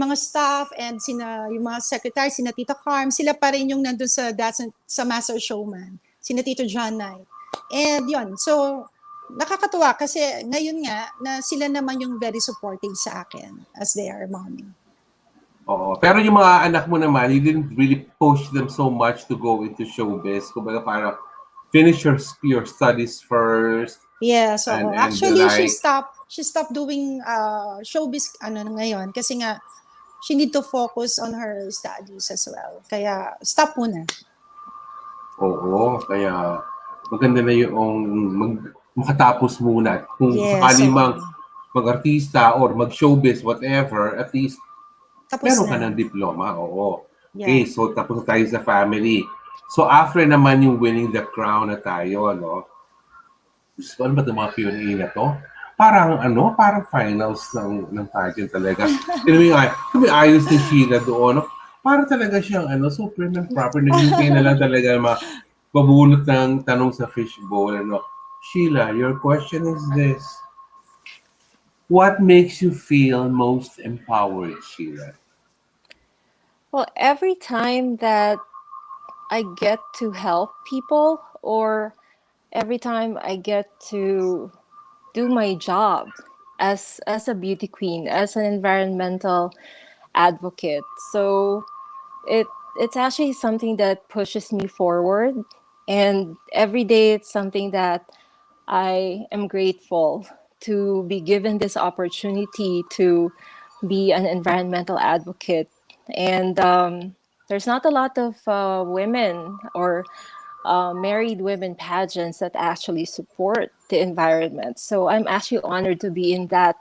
mga staff and yung mga secretary, sina Tita Carm, sila pa rin yung nandun sa Master Showman. Sina Tito John Knight. And yon, so nakakatuwa kasi ngayon nga na sila naman yung very supportive sa akin as they are mommy. Oo. Pero yung mga anak mo naman, you didn't really push them so much to go into showbiz. Kumbaga parang finish your studies first Yeah, so and actually she like, stopped doing showbiz ngayon kasi nga she need to focus on her studies as well. Kaya stop muna. oo, kaya maganda na yung makatapos muna. Kung Yes, sakali mang oo. mag-artista or mag-showbiz, whatever, at least Tapos meron ka na. ng diploma. Oo. Yeah. Okay, so tapos na tayo sa family. So after naman yung winning the crown na tayo, ano, gusto ko, ano ba itong mga Q&A na to? Parang finals ng pageant talaga. Kami ayos ni Sheila doon, no? Para talaga siyang, so prim and proper. Naghihintay na lang talaga mabulot ng tanong sa fishbowl, ano. Sheila, your question is this. What makes you feel most empowered, Sheila? Well, every time that I get to help people, or every time I get to do my job as a beauty queen, as an environmental advocate. So it's actually something that pushes me forward, and every day it's something that I am grateful to be given this opportunity to be an environmental advocate. And there's not a lot of women or married women pageants that actually support the environment. So I'm actually honored to be in that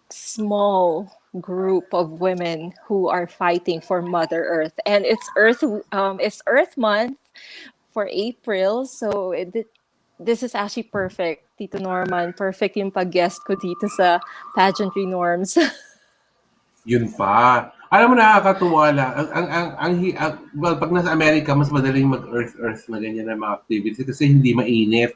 small group of women who are fighting for Mother Earth. And it's Earth Month for April, so this is actually perfect, Tito Norman. Perfect yung pag-guest ko dito sa Pageantry Norms. Yun pa. Alam mo, nakakatuwa lang. Well, pag nasa Amerika, mas madaling mag-earth-earth na ganyan na mga activities kasi hindi mainit.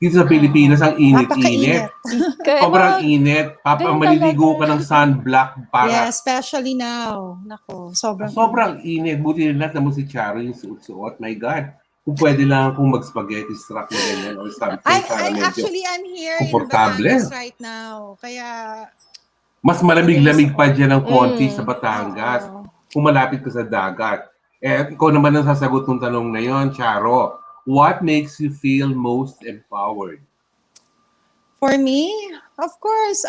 Dito sa Pilipinas, Oo. ang init-init. Napakainit. Kaya, Sobrang well, init. ganun Maliligo ka talaga. ng sunblock Yeah, para especially now. Nako, sobrang init. sobrang init. Buti na lang mo si Charo yung suot-suot. My God. Kung pwede lang akong mag-spaghetti strap na ganyan or something para I medyo actually am here in Batangas komportable. right now. Kaya Mas madaling malamig-lamig pa suot. dyan ng konti sa Mm. Batangas. Oo. Kung malapit ka sa dagat. Ikaw naman ang sasagot ng tanong na yon, Charo. What makes you feel most empowered? For me, of course,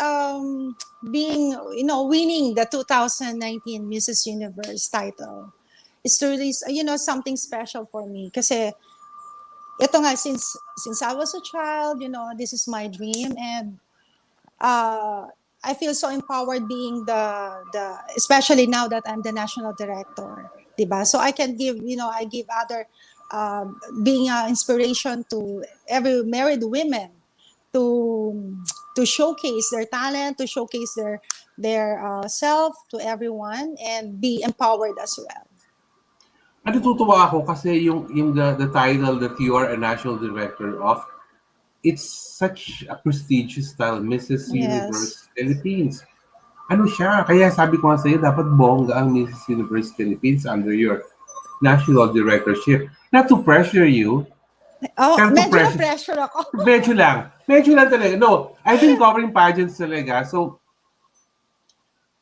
being, winning the 2019 Mrs. Universe title is really, something special for me. Kasi, ito nga, since I was a child, this is my dream. And I feel so empowered being especially now that I'm the national director. Diba? So I can give, I give other, being an inspiration to every married women to showcase their talent, to showcase their self to everyone, and be empowered as well. Natutuwa ako kasi yung the title that you are a national director of, it's such a prestigious title, Mrs. Yes. Universe Philippines. Ano siya? Kaya sabi ko nga sa'yo, dapat bongga ang Mrs. Universe Philippines under your national directorship. Not to pressure you, Oh, pero to medyo pressure, na-pressure ako. medyo lang. Medyo lang talaga. No, I've been covering pageants talaga. So,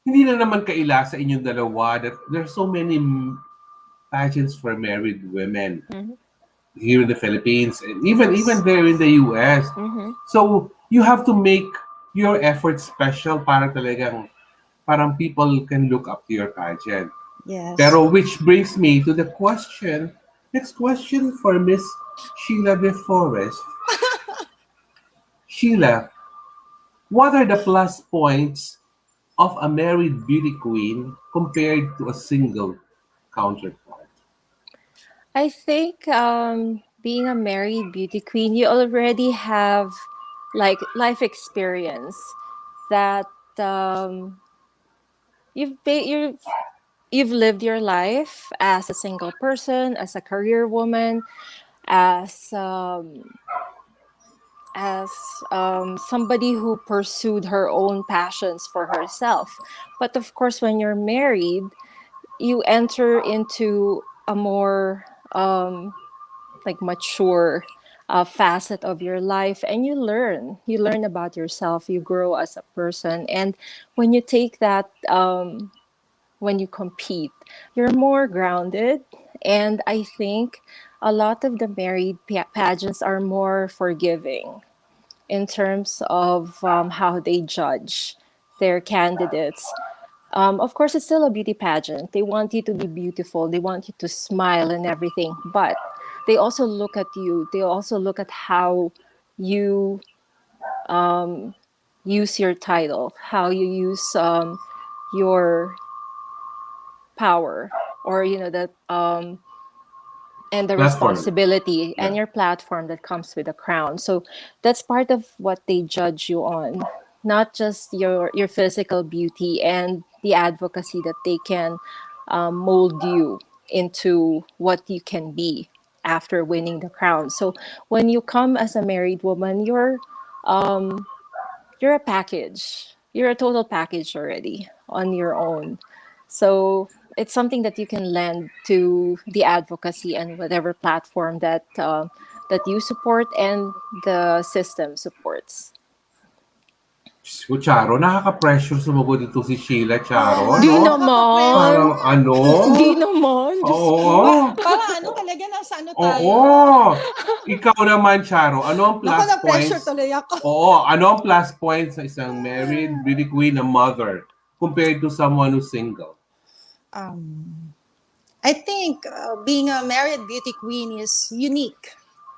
hindi na naman kaila sa inyong dalawa that there's so many pageants for married women Mhm. here in the Philippines and even Yes. there in the US. Mhm. So, you have to make your effort special para talagang parang people can look up to your pageant. Yes. Pero which brings me to the next question for Miss Sheila DeForest. Sheila, what are the plus points of a married beauty queen compared to a single counterpart? I think being a married beauty queen, you already have like life experience that you've ba- you've lived your life as a single person, as a career woman, as somebody who pursued her own passions for herself. But of course, when you're married, you enter into a more like mature facet of your life, and you learn about yourself, you grow as a person. And when you take that when you compete, you're more grounded. And I think a lot of the married pageants are more forgiving in terms of how they judge their candidates. Of course, it's still a beauty pageant. They want you to be beautiful, they want you to smile and everything. But they also look at you. They also look at how you use your title, how you use your power, or that and the Platform. responsibility Yeah. and your platform that comes with a crown. So that's part of what they judge you on, not just your physical beauty and the advocacy that they can mold you into what you can be after winning the crown. So when you come as a married woman, you're a package. You're a total package already on your own. So it's something that you can lend to the advocacy and whatever platform that you support and the system supports. So, Charo, nakaka-pressure sumagot dito si Sheila, Oo Charo, nga, Di no? naman. nakaka-pressure. Parang ano? Di naman. Diyos ko. Oo. Parang ano talaga, nasa ano tayo? Oo. Ikaw naman, Charo, ano ang Naku, plus na-pressure points? tuloy ako. Oo, ano ang plus points sa isang married beauty queen na mother compared to someone who's single? Um, I think being a married beauty queen is unique.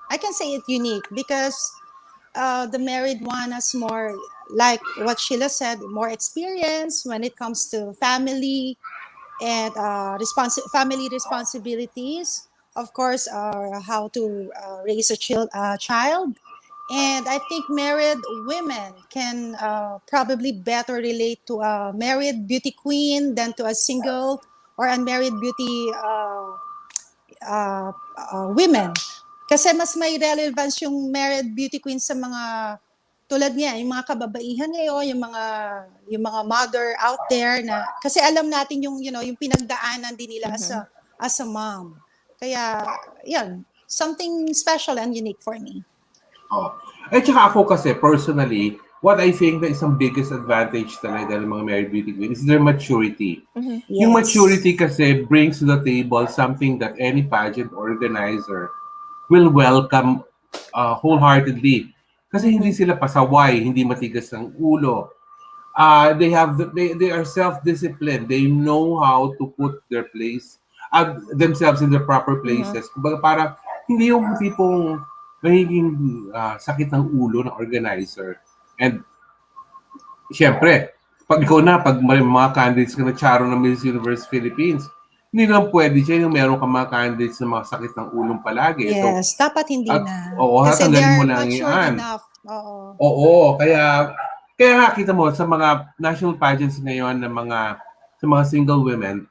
I can say it unique because the married one has more, like what Sheila said, more experience when it comes to family and family responsibilities. Of course, how to raise a child. And I think married women can probably better relate to a married beauty queen than to a single or unmarried beauty women. Kasi mas may relevance yung married beauty queen sa mga tulad niya, yung mga kababaihan ngayon, yung mga mother out there na kasi alam natin yung yung pinagdaanan din nila Mhm. as a mom. Kaya yan, something special and unique for me. Oh. At saka ako kasi, personally, what I think na isang biggest advantage talaga ng mga married beauty queen is their maturity. Mhm. Yung Yes. maturity kasi brings to the table something that any pageant organizer will welcome wholeheartedly. Kasi hindi Mhm. sila pasaway, hindi matigas ng ulo. They are self-disciplined. They know how to put themselves in their proper Mhm. places. Kumbaga parang hindi yung tipong magiging sakit ng ulo ng organizer. And siyempre, pag may mga candidates ka na Charo ng Miss Universe Philippines, hindi naman pwede siya yung meron ka mga candidates na mga sakit ng ulong palagi. So, Yes, dapat hindi at, na. oo, Kasi tatanggalin mo they're lang matured yan. enough. Oo. Oo, kaya nga kita mo sa mga national pageants ngayon ng sa mga single women,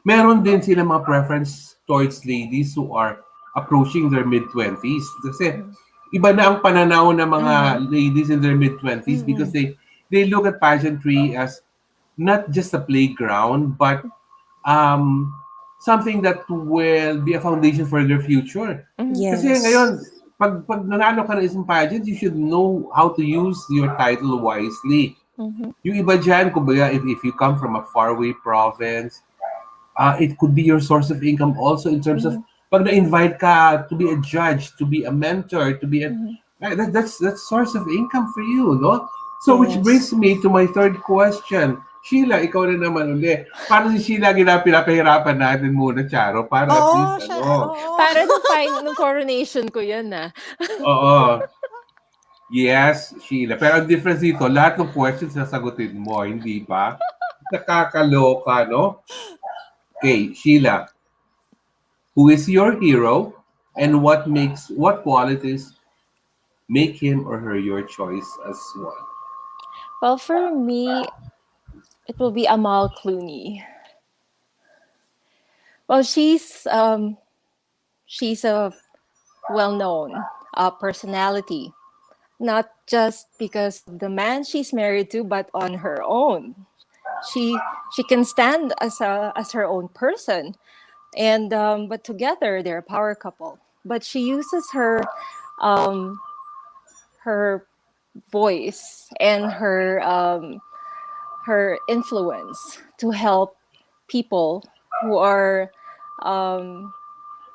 meron din sila mga preference towards ladies who are approaching their mid-20s. Kasi Mhm. iba na ang pananaw ng mga Mhm. ladies in their mid-20s because Mm-mm. they look at pageantry as not just a playground but um, something that will be a foundation for their future. Mhm. Kasi Yes. ngayon, pag nanalo ka ng isang pageant, you should know how to use your title wisely. Mhm. Yung iba dyan, kumbaga, if you come from a faraway province, it could be your source of income also in terms of Mhm. pag na-invite ka to be a judge, to be a mentor, to be a Mhm. right, that's source of income for you, no? So which Yes. brings me to my third question. Sheila, ikaw na naman uli. Paano si Sheila pinapahirapan natin muna, Charo, para at Oo, least siya, ano. oo. Para nung coronation ko yan ah. Oo. Yes, Sheila. Pero ang difference dito, lahat ng questions sasagutin mo, hindi ba? Nakakaloka, no? Okay, Sheila. Who is your hero and what qualities make him or her your choice as one? Well, for me, it will be Amal Clooney. Well, she's a well-known personality, not just because of the man she's married to, but on her own. She can stand as her own person, and but together they're a power couple. But she uses um, her voice and her influence to help people who are um,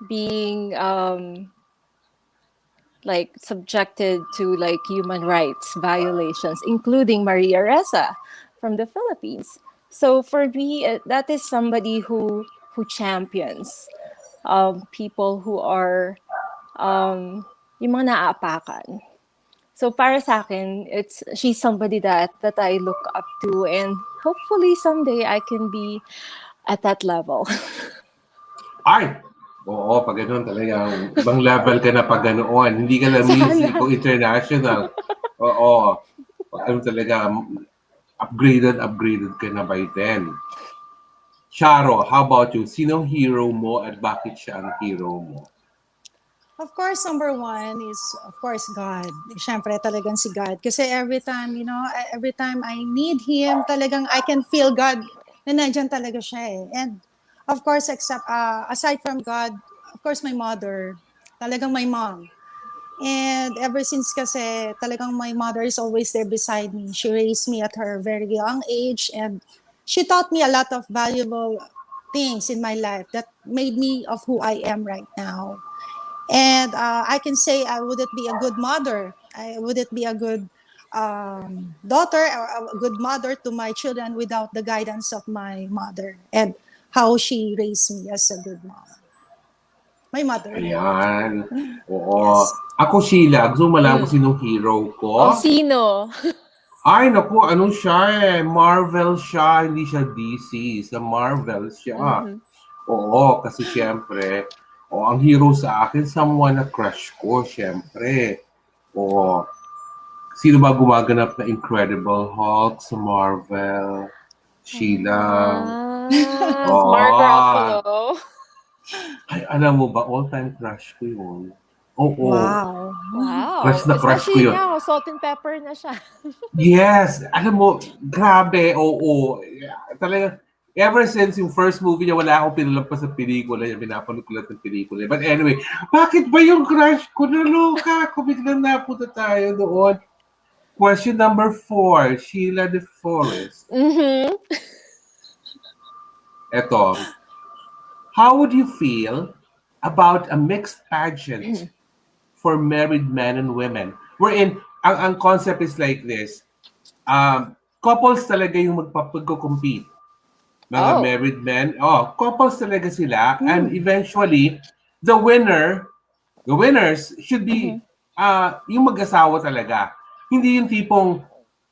being like subjected to like human rights violations, including Maria Ressa from the Philippines. So for me, that is somebody who champions people who are yung mga naaapakan. So para sa akin, she's somebody that I look up to, and hopefully someday I can be at that level. Ay! Oo, pag gano'n talaga, ibang level ka na pag ganoon. Hindi ka lang Miss Sana. Eco International. Oo. Pag ano talaga, upgraded ka na by then. Charo, how about you? Sinong hero mo at bakit siya ang hero mo? Of course, number one is, of course, God. Siyempre, talagang si God. Kasi every time, every time I need Him, talagang I can feel God na nandyan talaga siya eh. And of course, aside from God, of course, my mother. Talagang my mom. And ever since kasi, talagang my mother is always there beside me. She raised me at her very young age, and she taught me a lot of valuable things in my life that made me of who I am right now. And I can say I wouldn't be a good mother. I wouldn't be a good daughter or a good mother to my children without the guidance of my mother and how she raised me as a good mom. My mother. Ayan. Oo. Yes. Ako, Sheila, gusto mo malaman ko Mm. sinong hero Oh, ko? sino? Ay, naku, ano siya eh. Marvel siya, hindi siya DC. Sa Marvel siya. Mhm. Oo, kasi syempre, ang hero sa akin, someone na crush ko, syempre. Oo. Sino ba gumaganap na Incredible Hulk sa Marvel? Sheila. Mark Oo. Ruffalo. Ay, alam mo ba, all-time crush ko yun. Oo. Wow. Crush Wow. na crush ko Especially yun. now, salt and pepper na siya. Yes! Alam mo, grabe, oo. Talaga, ever since yung first movie niya, wala akong pinalampas sa pelikula niya. Pinapanood ko lahat ng pelikula. But anyway, bakit ba yung crush ko? Naloka ako. Biglang napunta tayo doon. Question number 4, Sheila DeForest. Mhm. Eto, how would you feel about a mixed pageant for married men and women? Wherein, ang concept is like this. Couples talaga yung magpapag-compete. Mga Oh. married men. Couples talaga sila. And Hmm. eventually, the winners should be Mhm. yung mag-asawa talaga. Hindi yung tipong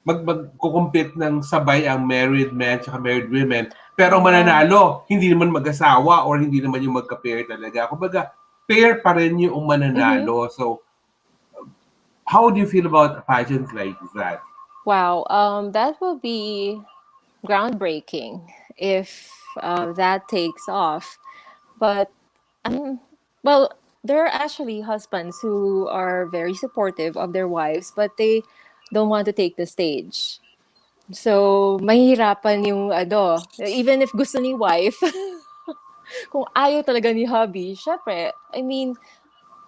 magko-compete ng sabay ang married men at married women. Pero mananalo, hindi naman mag-asawa or hindi naman yung magka-pair talaga. Kumbaga, pair pa rin yung Mhm. mananalo. So, how do you feel about a pageant like that? Wow. That will be groundbreaking if that takes off. But well, there are actually husbands who are very supportive of their wives, but they don't want to take the stage. So, mahihirapan yung even if gusto ni wife, kung ayaw talaga ni hubby, syempre, I mean,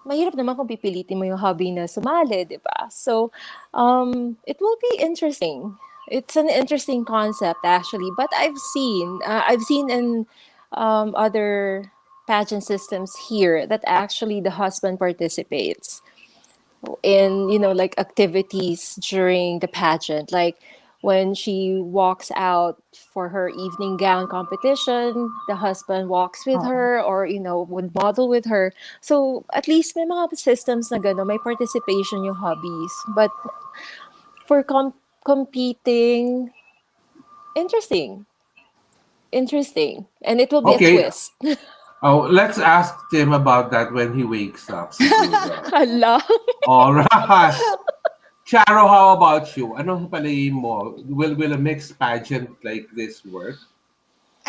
mahirap naman kung pipilitin mo yung hubby na sumali, di ba? So, it will be interesting. It's an interesting concept actually, but I've seen in other pageant systems here that actually the husband participates in like activities during the pageant, like when she walks out for her evening gown competition, the husband walks with Oo. her or would model with her. So at least may mga systems na gano'n, may participation yung hobbies. But for competing, interesting, and it will be a Okay, twist. let's ask Tim about that when he wakes up, siguro. Hala. All right. Charo, how about you? Anong palagay mo? Will a mixed pageant like this work?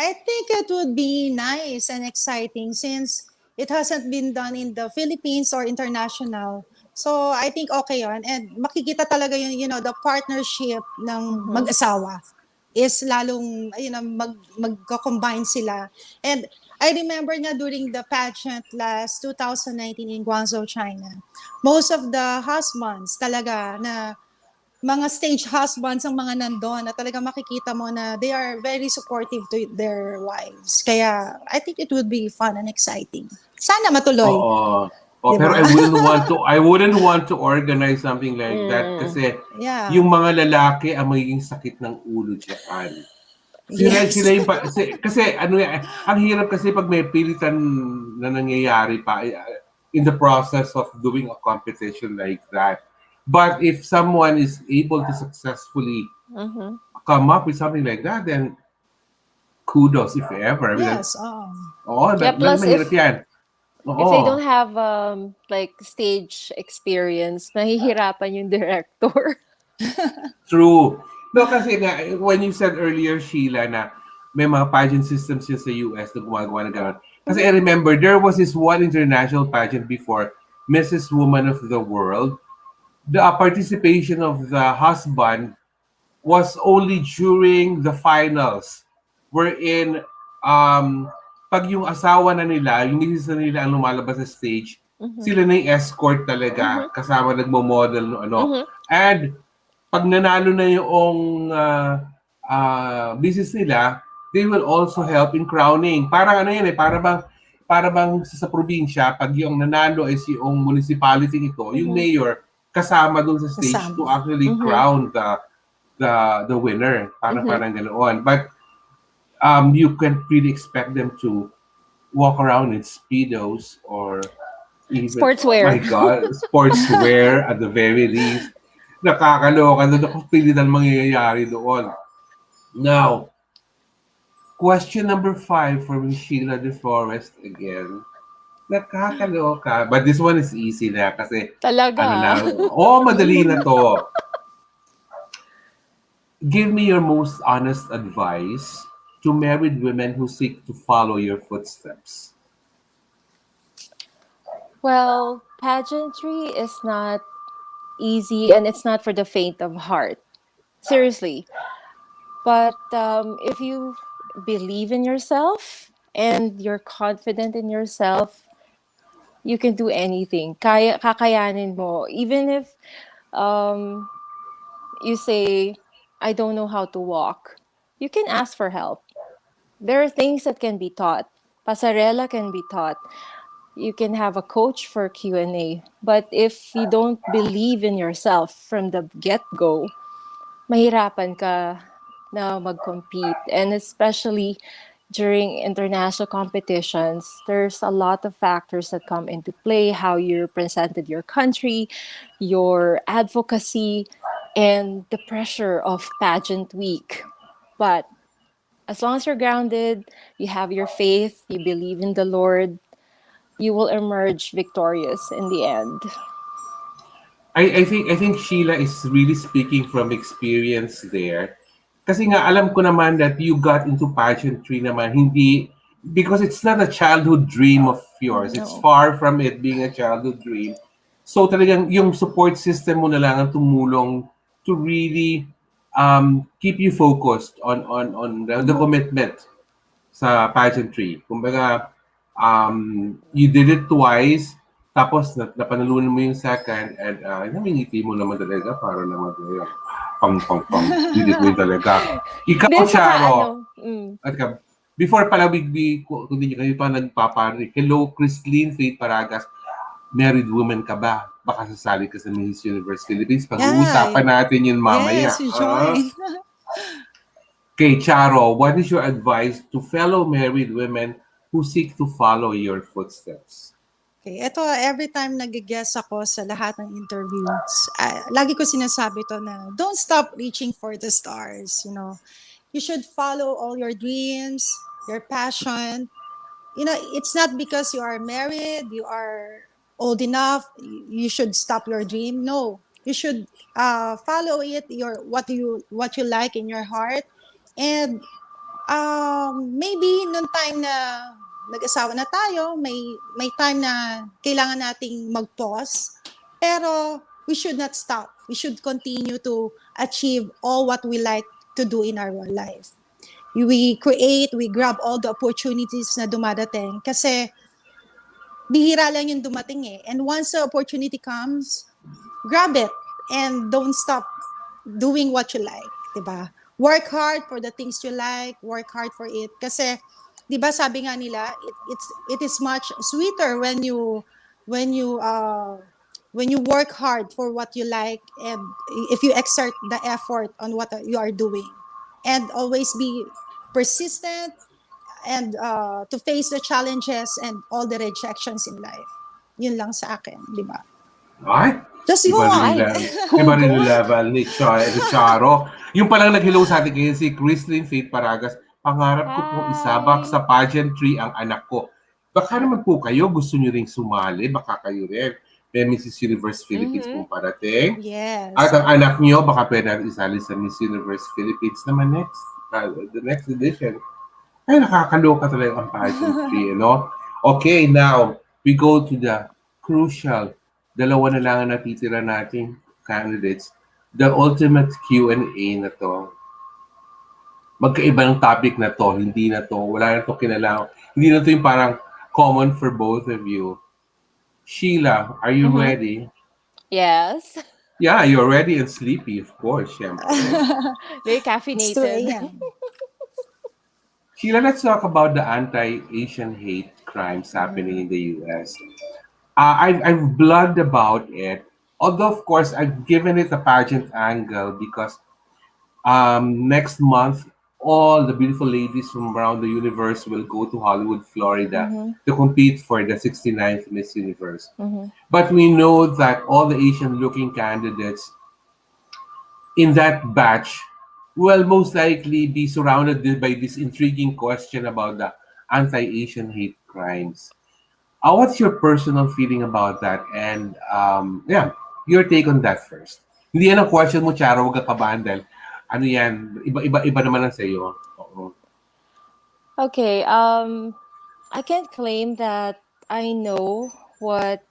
I think it would be nice and exciting since it hasn't been done in the Philippines or international. So I think okay yon, and makikita talaga yun, the partnership ng Mhm. mag-asawa is lalong magko-combine sila. And I remember nga during the pageant last 2019 in Guangzhou, China, most of the husbands talaga na mga stage husbands ang mga nandun na talaga makikita mo na they are very supportive to their wives. Kaya I think it would be fun and exciting. Sana matuloy, Oo. di Pero ba? I wouldn't want to organize something like that Mm. kasi Yeah. yung mga lalaki ang magiging sakit ng ulo diyan. Yes. Kasi ano yan, ang hirap kasi pag may pilitan na nangyayari pa in the process of doing a competition like that. But if someone is able to successfully Mhm. come up with something like that, then kudos if ever. I mean, Yes. Yeah, plus mahirap yan. if they don't Oo, have like stage experience, mahihirapan yung director. true. No, kasi nga, when you said earlier, Sheila, na may mga pageant systems yun sa US na gumagawa na gano'n. Kasi I Mhm. remember, there was this one international pageant before, Mrs. Woman of the World. The participation of the husband was only during the finals. Wherein, pag yung asawa na nila, yung misis na nila ang lumalabas sa stage, Mhm. sila na yung escort talaga, Mhm. kasama nagmo-model no ano. Mhm. And pag nanalo na yung business nila, they will also help in crowning. Parang ano yan eh, para bang sa probinsya, pag yung nanalo is yung municipality nito, yung Mhm. mayor, kasama dun sa stage to Kasama. actually Mhm. crown the winner. Parang Mhm. parang ganoon. But you can't really expect them to walk around in speedos or even, oh my Sportswear. God, sportswear at the very least. Nakakaloka na kung pilitan mangyayari doon. Now, question number 5 from Sheila DeForest again. Nakakaloka. But this one is easy na kasi ano Talaga. na, madali na to. Give me your most honest advice to married women who seek to follow your footsteps. Well, pageantry is not easy and it's not for the faint of heart. Seriously. But if you believe in yourself and you're confident in yourself, you can do anything. Kakayanin mo. Even if um, you say, I don't know how to walk, you can ask for help. There are things that can be taught. Pasarela can be taught. You can have a coach for Q&A. But if you don't believe in yourself from the get-go, mahirapan ka na mag-compete. And especially during international competitions, there's a lot of factors that come into play, how you represented your country, your advocacy, and the pressure of pageant week. But as long as you're grounded, you have your faith, you believe in the Lord, you will emerge victorious in the end. I think Sheila is really speaking from experience there. Kasi nga alam ko naman that you got into pageantry naman hindi because it's not a childhood dream of yours. It's No. far from it being a childhood dream. So talagang yung support system mo na lang ang tumulong to really keep you focused on the Mhm. commitment sa pageantry. Kumbaga, you did it twice, tapos napanalunan mo yung second, and namingiti mo naman talaga para naman pang, did it mo yun talaga. Ikaw, Then saka Charo, ano, mm, at ka, before pala we continue, kayo pa nagpapari. Hello, Christine Faith Paragas. Married woman ka ba? Baka sasali ka sa Miss Universe Philippines. Yeah. Pag-uusapan natin yun mamaya. Yes, you join. Okay, Charo, what is your advice to fellow married women who seek to follow your footsteps? Okay, ito every time nag-guest ako sa lahat ng interviews, lagi ko sinasabi to na don't stop reaching for the stars, you know. You should follow all your dreams, your passion. You know, it's not because you are married, you are old enough, you should stop your dream. No, you should follow it, what you like in your heart. And maybe nung time na nag-asawa na tayo, may time na kailangan nating mag-pause. Pero we should not stop. We should continue to achieve all what we like to do in our life. We grab all the opportunities na dumadating kasi bihira lang yung dumating eh. And once the opportunity comes, grab it and don't stop doing what you like, 'di ba? Work hard for the things you like, work hard for it kasi 'di ba sabi nga nila, it is much sweeter when you work hard for what you like and if you exert the effort on what you are doing and always be persistent, and to face the challenges and all the rejections in life. Yun lang sa akin, di ba? Ay, Just go iba rin yung on. Nice. level. Iba rin yung Hugot. level ni Charo. Yung palang nag-hello sa atin ngayon, si Christine Faith Paragas. Pangarap ko pong isabak Hi. sa pageantry ang anak ko. Baka naman po kayo, gusto nyo ring sumali. Baka kayo rin. May Mrs. Universe Philippines Mm-hmm. pong parating. At Yes. ang anak nyo, baka pwede natin isali sa Miss Universe Philippines naman the next edition. Ay, nakakaloka talaga ang pageantry, Okay, now, we go to the crucial, dalawa na lang ang natitira nating candidates. The ultimate Q&A na to. Magkaiba ng topic na to, hindi na to, wala na to kinalaman. Hindi na to yung parang common for both of you. Sheila, are you Mm-hmm. ready? Yes. Yeah, you're ready and sleepy, of course, syempre. Very It's 2 caffeinated. a.m. Sheila, let's talk about the anti-Asian hate crimes happening Mm. in the US. I've blogged about it, although of course I've given it a pageant angle because next month all the beautiful ladies from around the universe will go to Hollywood, Florida Mm-hmm. to compete for the 69th Miss Universe. Mm-hmm. But we know that all the Asian-looking candidates in that batch will most likely be surrounded by this intriguing question about the anti-Asian hate crimes. What's your personal feeling about that? And yeah, your take on that first. Hindi yan ang question mo, Charo, huwag ka kabahan dahil ano yan, iba naman ang sa'yo. Oo. Okay. I can't claim that I know what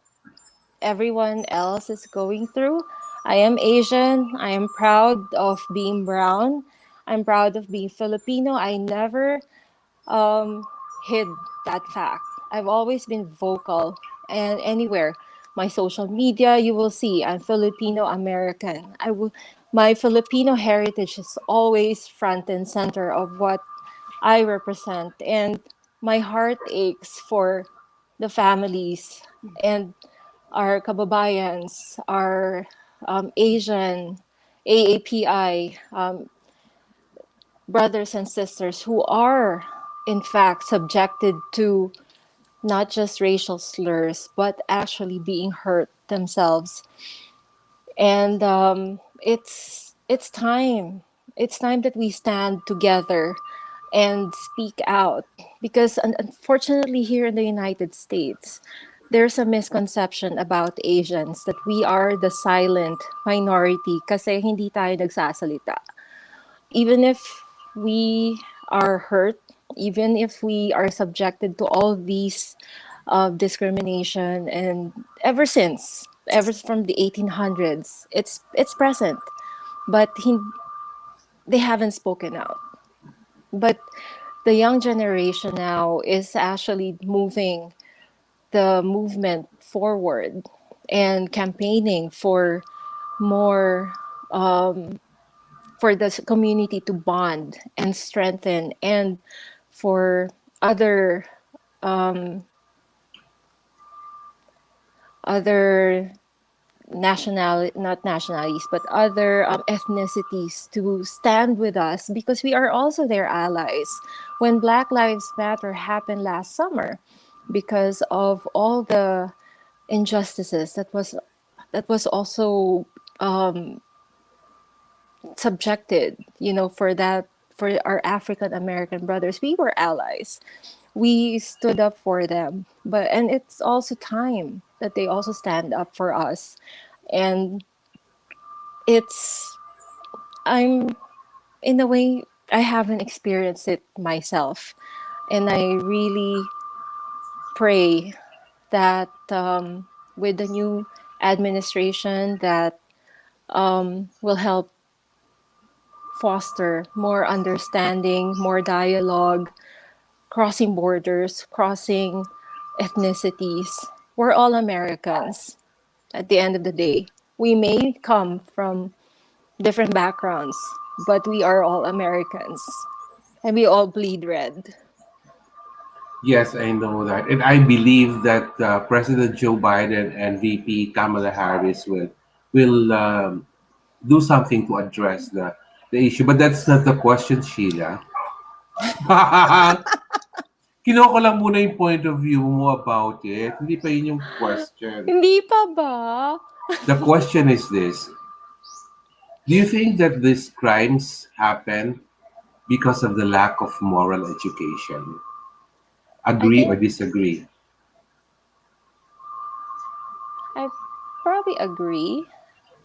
everyone else is going through. I am Asian. I am proud of being brown. I'm proud of being Filipino. I never hid that fact. I've always been vocal, and anywhere, my social media, you will see I'm Filipino American. My Filipino heritage is always front and center of what I represent, and my heart aches for the families and our kababayans, our Asian AAPI brothers and sisters who are in fact subjected to not just racial slurs but actually being hurt themselves. And it's time that we stand together and speak out, because unfortunately here in the United States there's a misconception about Asians that we are the silent minority kasi hindi tayo nagsasalita. Even if we are hurt, even if we are subjected to all these discrimination, and ever from the 1800s, it's present, but they haven't spoken out. But the young generation now is actually moving the movement forward and campaigning for more for the community to bond and strengthen, and for other other not nationalities but other ethnicities to stand with us, because we are also their allies. When Black Lives Matter happened last summer, because of all the injustices that was also subjected, for that, for our African American brothers, we were allies. We stood up for them, and it's also time that they also stand up for us. And it's I'm in a way, I haven't experienced it myself, and I really pray that with the new administration that will help foster more understanding, more dialogue, crossing borders, crossing ethnicities. We're all Americans at the end of the day. We may come from different backgrounds, but we are all Americans and we all bleed red. Yes, I know that. And I believe that President Joe Biden and VP Kamala Harris will do something to address the issue. But that's not the question, Sheila. Kinuha ko lang muna yung point of view mo about it. Hindi pa yun yung question. Hindi pa ba? The question is this. Do you think that these crimes happen because of the lack of moral education? I Agree or think disagree? I probably agree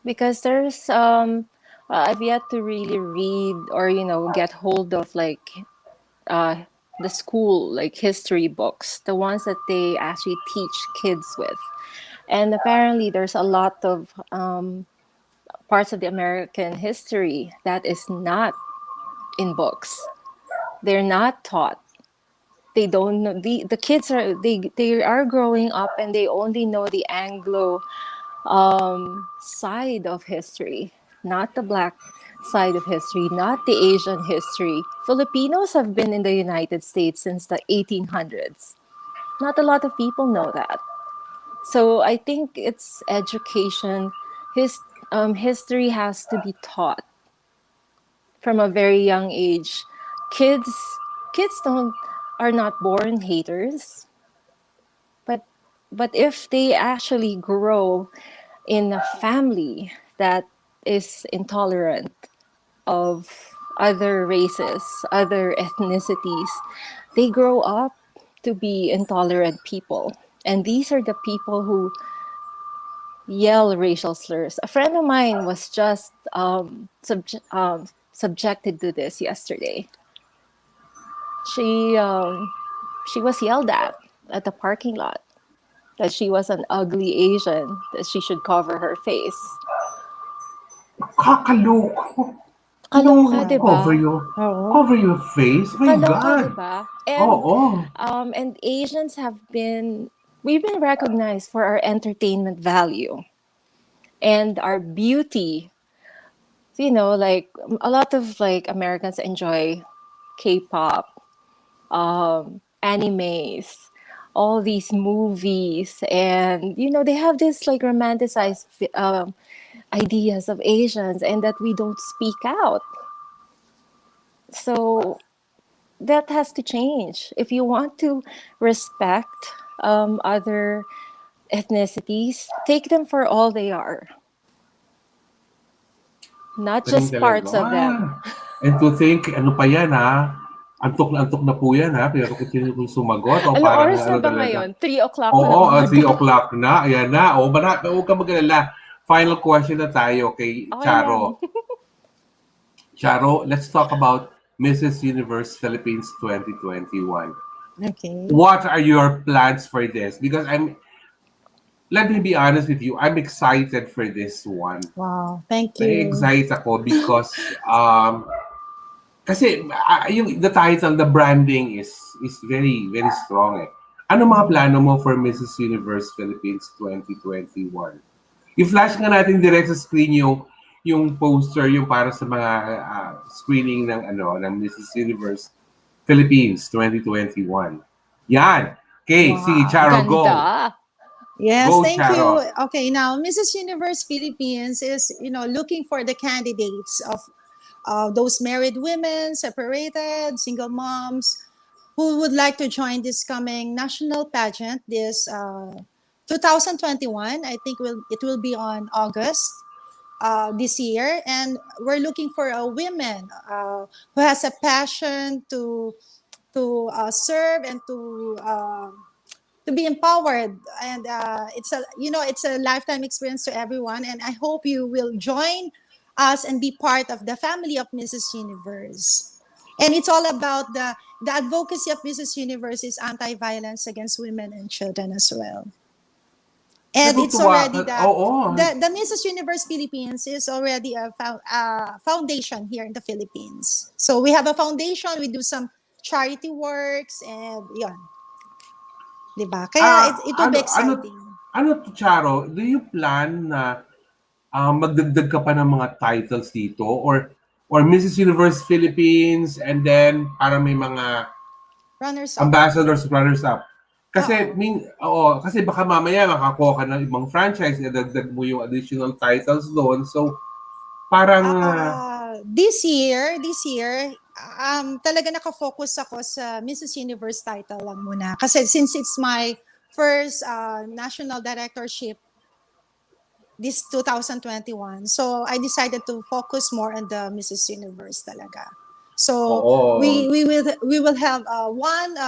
because there's I've yet to really read or get hold of like uh the school like history books, the ones that they actually teach kids with. And apparently there's a lot of parts of the American history that is not in books. They're not taught. They don't know the kids are they are growing up and they only know the Anglo side of history, not the black side of history, not the Asian history. Filipinos have been in the United States since the 1800s. Not a lot of people know that. So I think it's education. History has to be taught from a very young age. Kids don't are not born haters, but if they actually grow in a family that is intolerant of other races, other ethnicities, they grow up to be intolerant people. And these are the people who yell racial slurs. A friend of mine was just subjected to this yesterday. She she was yelled at the parking lot that she was an ugly Asian, that she should cover her face. Kakaloko. Kaloka, No, 'di ba? Oo. cover your face. My Kaloka, 'di God. ba? Oo. And Asians have been we've been recognized for our entertainment value and our beauty. Like a lot of like Americans enjoy K-pop, animes, all these movies, and they have this like romanticized ideas of Asians, and that we don't speak out. So that has to change if you want to respect other ethnicities. Take them for all they are, not Galing just talaga. parts of them. And to think, ano pa yan ha? Antok na po yan ha? Pero kung sino kung sumagot o Anong parang oras na ano ba talaga. ngayon? 3 o'clock na ng Oo, 3 umaga. o'clock na. Ayan na. O, huwag ka mag-alala. Final question na tayo kay Okay lang. Charo. Charo, let's talk about Mrs. Universe Philippines 2021. Okay. What are your plans for this? Because let me be honest with you, I'm excited for this one. Wow. Thank you. Na-excite ako because kasi yung the title, the branding is very very strong eh. Ano mga plano mo for Mrs. Universe Philippines 2021? I-flash nga natin direct sa screen yung poster yung para sa mga screening ng Mrs. Universe Philippines 2021. Yan. Okay, sige Wow. Charo, go. Ganda. Yes, Go, thank Charo. you. Okay, now Mrs. Universe Philippines is, looking for the candidates of those married women, separated, single moms who would like to join this coming national pageant this 2021. I think it will be on August this year, and we're looking for a women who has a passion to serve and to be empowered. And it's a lifetime experience to everyone, and I hope you will join us and be part of the family of Mrs. Universe. And it's all about the advocacy of Mrs. Universe is anti-violence against women and children as well. And it's Natutuwa already ka. Oo. the Mrs. Universe Philippines is already a foundation here in the Philippines. So we have a foundation, we do some charity works, and yon. Diba? Kaya it will be exciting. Ano to, Charo? Do you plan na magdagdag ka pa ng mga titles dito? Or Mrs. Universe Philippines and then para may mga Runners up. ambassadors, runners-up? Kasi, Oo. kasi baka mamaya makakuha ka ng ibang franchise, idagdag mo yung additional titles doon. So, parang... This year, talaga nakafocus ako sa Mrs. Universe title lang muna. Kasi since it's my first national directorship this 2021, so I decided to focus more on the Mrs. Universe talaga. So Oo. we will have one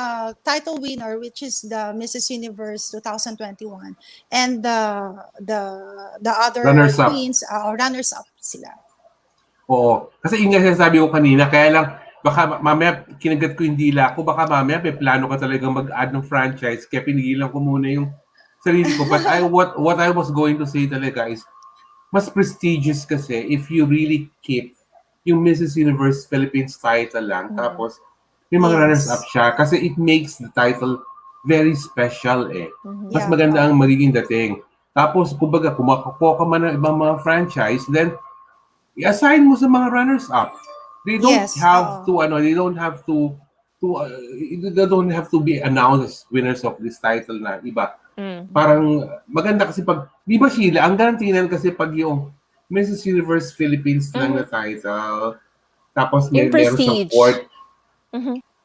title winner, which is the Mrs. Universe 2021, and the other Runners up. queens or runners up sila. Oo. Kasi yun nga sinasabi ko kanina, kaya lang, baka mamaya kinagat ko yung dila ko, baka mamaya may plano ka talagang mag-add ng franchise, kaya pinigilan ko muna yung sarili ko. But what I was going to say talaga is, mas prestigious kasi if you really keep yung Mrs. Universe Philippines title lang, tapos may mga runners-up Yes. siya, kasi it makes the title very special eh. Mas Yeah. maganda ang magiging dating. Tapos, kumbaga, kung makakuha ka man ng ibang mga franchise, then i-assign mo sa mga runners up. They don't Yes. have to they don't have to be announced as winners of this title na iba. Parang maganda kasi pag, di ba Sheila, ang garantinan kasi pag yung Mrs. Universe Philippines lang na title, tapos In meron prestige. support,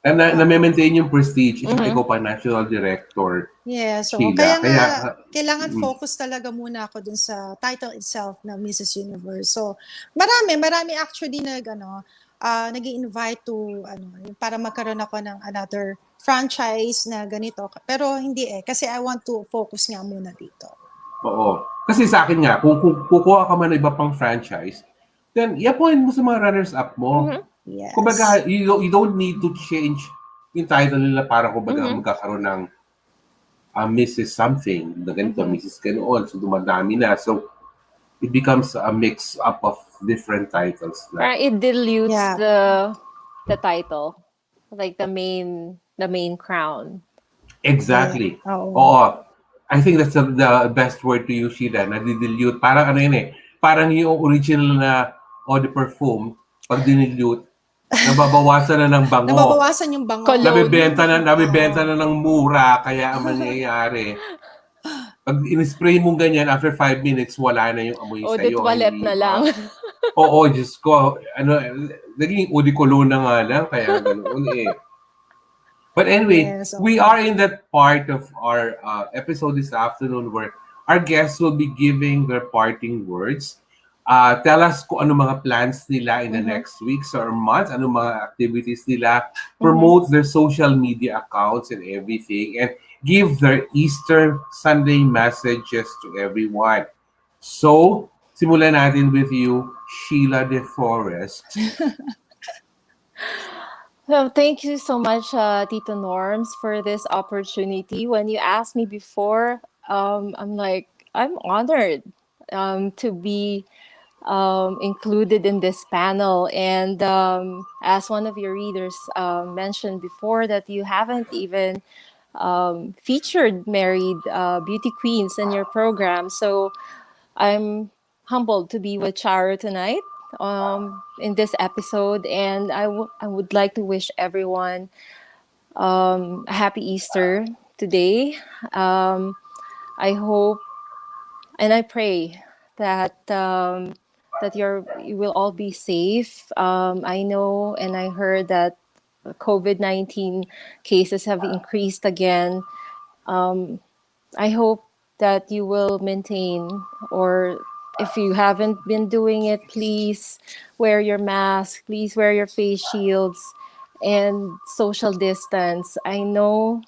na-maintain yung prestige, isa ikaw pa national director, Yeah, so Sheila. kaya nga Kaya, kailangan focus talaga muna ako dun sa title itself na Mrs. Universe. So marami actually nag-invite to yung para magkaroon ako ng another franchise na ganito. Pero hindi kasi I want to focus nga muna dito. oo. Kasi sa akin nga, kung kukuha ka man ng iba pang franchise, then i-appoint mo sa mga runners-up mo. Yes. Kumbaga, you don't need to change yung title nila para kumbaga magkakaroon ng Mrs. something, na ganito, Mrs. ganoon. So, dumadami na. So, it becomes a mix-up of different titles na. Parang it dilutes Yeah. the title, like the main crown. Exactly. Yeah. Oo. Oo. I think that's the best word to use, Sheila, na dilute. Parang ano yun eh, parang yung original na eau de perfume, pag dinilute, nababawasan na ng bango. Nababawasan yung bango. Cologne. Nabibenta na ng mura, kaya ang mangyayari, pag in-spray mo ganyan, after 5 minutes, wala na yung amoy O de sa'yo. toilet Hindi na lang. Oo, Diyos ko. Naging eau de cologne na nga lang, kaya ganoon eh. But anyway, Yes, we are in that part of our episode this afternoon where our guests will be giving their parting words. Tell us kung ano mga plans nila in the next weeks or months, ano mga activities nila, promote their social media accounts and everything, and give their Easter Sunday messages to everyone. So, simulan natin with you, Sheila DeForest. Well, thank you so much, Tito Norms, for this opportunity. When you asked me before, I'm like, I'm honored to be included in this panel. And as one of your readers mentioned before, that you haven't even featured married beauty queens in your program. So I'm humbled to be with Charo tonight in this episode. And I would like to wish everyone a happy Easter today. I hope and I pray that that you will all be safe. I know and I heard that COVID-19 cases have increased again. I hope that you will maintain, or if you haven't been doing it, please wear your mask, please wear your face shields, and social distance. I know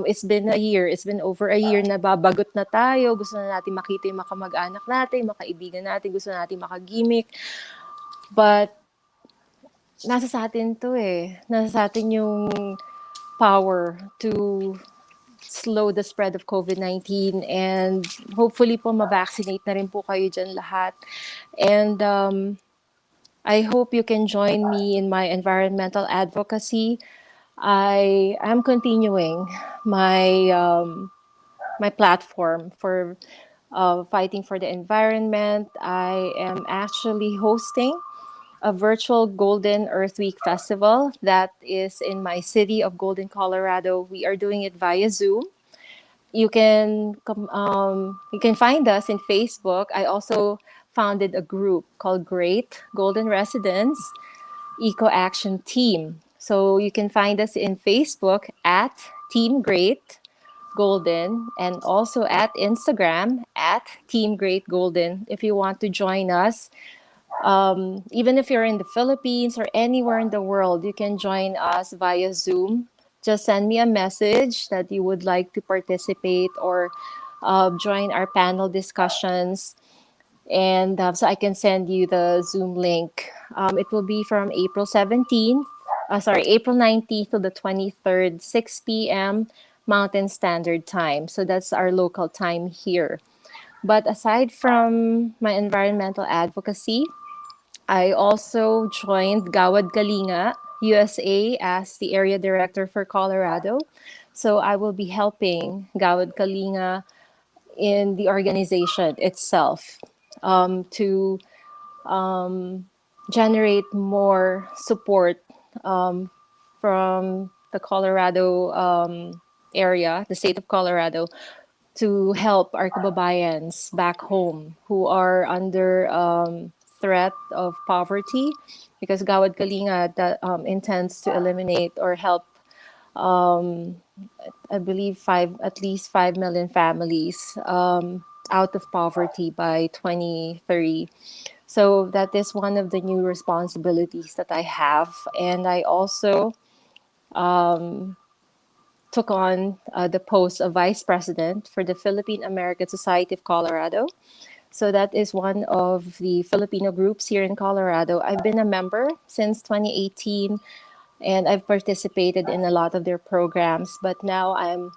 it's been a year, it's been over a year na babagot na tayo, gusto na natin makita yung mga kamag-anak natin, mga kaibigan natin, gusto na natin makagimik. But nasa sa atin to eh. Nasa sa atin yung power to slow the spread of COVID-19, and hopefully po ma-vaccinate na rin po kayo dyan lahat. And I hope you can join me in my environmental advocacy. I am continuing my platform for fighting for the environment. I am actually hosting a virtual Golden Earth Week festival that is in my city of Golden, Colorado. We are doing it via Zoom. You can find us in Facebook. I also founded a group called Great Golden Residents, Eco Action Team. So you can find us in Facebook at Team Great Golden and also at Instagram at Team Great Golden if you want to join us. Even if you're in the Philippines or anywhere in the world, you can join us via Zoom. Just send me a message that you would like to participate or join our panel discussions. And so I can send you the Zoom link. It will be from April 19th to the 23rd, 6 p.m. Mountain Standard Time. So that's our local time here. But aside from my environmental advocacy, I also joined Gawad Kalinga, USA, as the area director for Colorado. So I will be helping Gawad Kalinga in the organization itself to generate more support from the Colorado area, the state of Colorado, to help our kababayans back home who are under threat of poverty because Gawad Kalinga that, intends to eliminate or help, I believe, at least 5 million families out of poverty by 2030. So that is one of the new responsibilities that I have. And I also took on the post of vice president for the Philippine American Society of Colorado. So that is one of the Filipino groups here in Colorado. I've been a member since 2018 and I've participated in a lot of their programs, but now I'm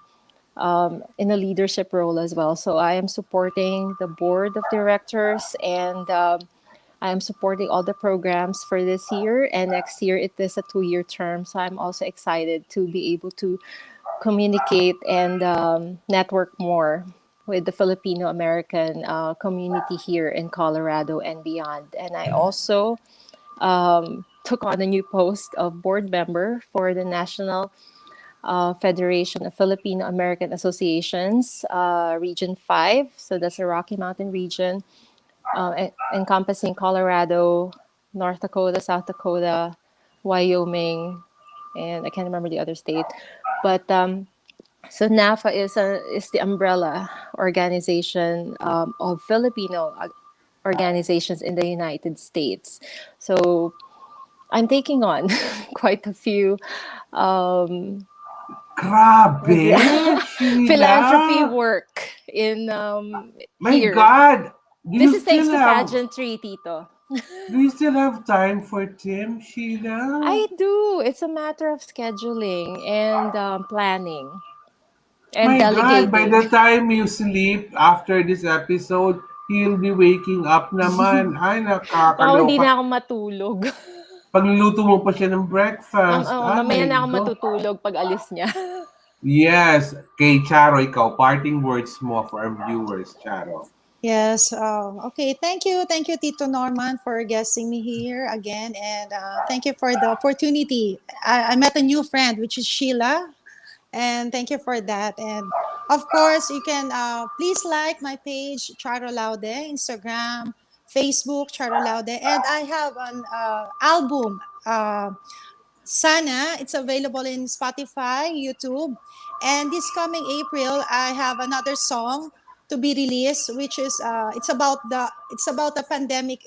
in a leadership role as well. So I am supporting the board of directors and I am supporting all the programs for this year and next year it is a 2-year term. So I'm also excited to be able to communicate and network more with the Filipino American community here in Colorado and beyond. And I also took on a new post of board member for the National Federation of Filipino American Associations, Region 5. So that's the Rocky Mountain region, encompassing Colorado, North Dakota, South Dakota, Wyoming, and I can't remember the other state. But so NAFA is the umbrella organization of Filipino organizations in the United States. So I'm taking on quite a few Grabe, philanthropy Sheila. work in My here. God, do This you is thanks still to have pageantry, Tito. do you still have time for Tim, Sheila? I do. It's a matter of scheduling and planning and My God, by delegating. the time you sleep after this episode, he'll be waking up naman. Ay, Baka hindi nakakaloka. na ako matulog. Pagluluto mo pa siya ng breakfast. Oh, Oh mamaya my na ako God. matutulog pag alis niya. Yes. Kay Charo, ikaw, parting words mo for our viewers, Charo. Yes. Okay. Thank you, Tito Norman, for guesting me here again, and thank you for the opportunity. I met a new friend, which is Sheila, and thank you for that. And of course, you can please like my page, Charo Laude, Instagram, Facebook, Charo Laude, and I have an album. Sana. It's available in Spotify, YouTube. And this coming April, I have another song to be released, which is it's about the pandemic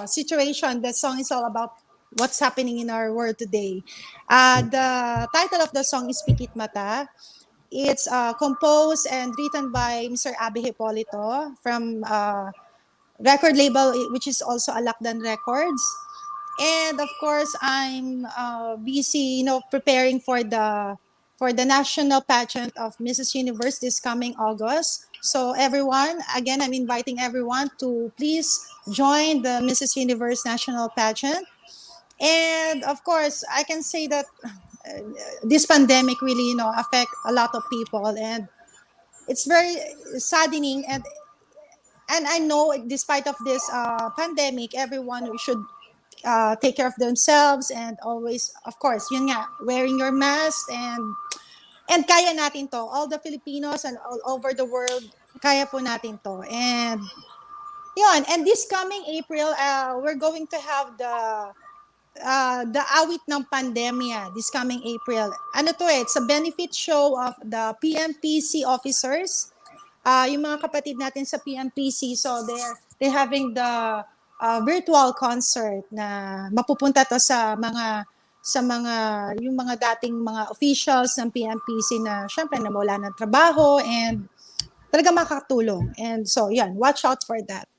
situation. The song is all about what's happening in our world today. The title of the song is Pikit Mata. It's composed and written by Mr. Abe Hipolito from record label, which is also Alakdan Records. And of course, I'm busy, preparing for the national pageant of Mrs. Universe this coming August. So everyone, again, I'm inviting everyone to please join the Mrs. Universe national pageant. And of course, I can say that this pandemic really, affect a lot of people, and it's very saddening. And I know, despite of this pandemic, everyone should take care of themselves, and always, of course, yun nga, wearing your mask, and kaya natin to. All the Filipinos and all over the world, kaya po natin to. And yun, and this coming April, we're going to have the awit ng pandemya this coming April. Ano to it's a benefit show of the PMPC officers. Yung mga kapatid natin sa PMPC, so they're having the virtual concert na mapupunta to sa mga yung mga dating mga officials ng PMPC na syempre na wala ng trabaho and talaga makakatulong. And so yan, watch out for that.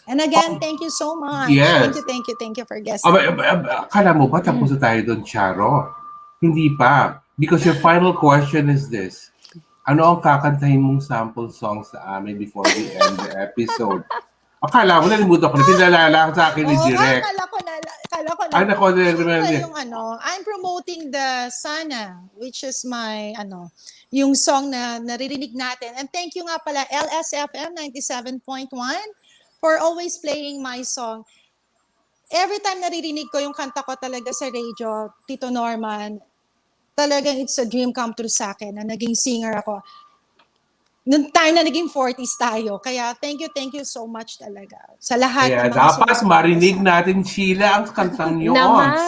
And again, thank you so much. Yes. Thank you for guesting. Akala mo ba tapos na tayo doon, Charo? Hindi pa. Because your final question is this. Ano ang kakantahin mong sample song sa amin before we end the episode? Akala mo, nalimutan ko na. Pinalala ka sa akin ni Direk. Kala ko na. I'm promoting the Sana, which is my, yung song na naririnig natin. And thank you nga pala, LSFM 97.1, for always playing my song. Every time naririnig ko yung kanta ko talaga sa radio, Tito Norman, talagang it's a dream come true sa akin na naging singer ako. Noong time na naging 40s tayo. Kaya thank you so much talaga. Sa lahat ng mga dapat marinig natin, Shiela, ang kantang yun.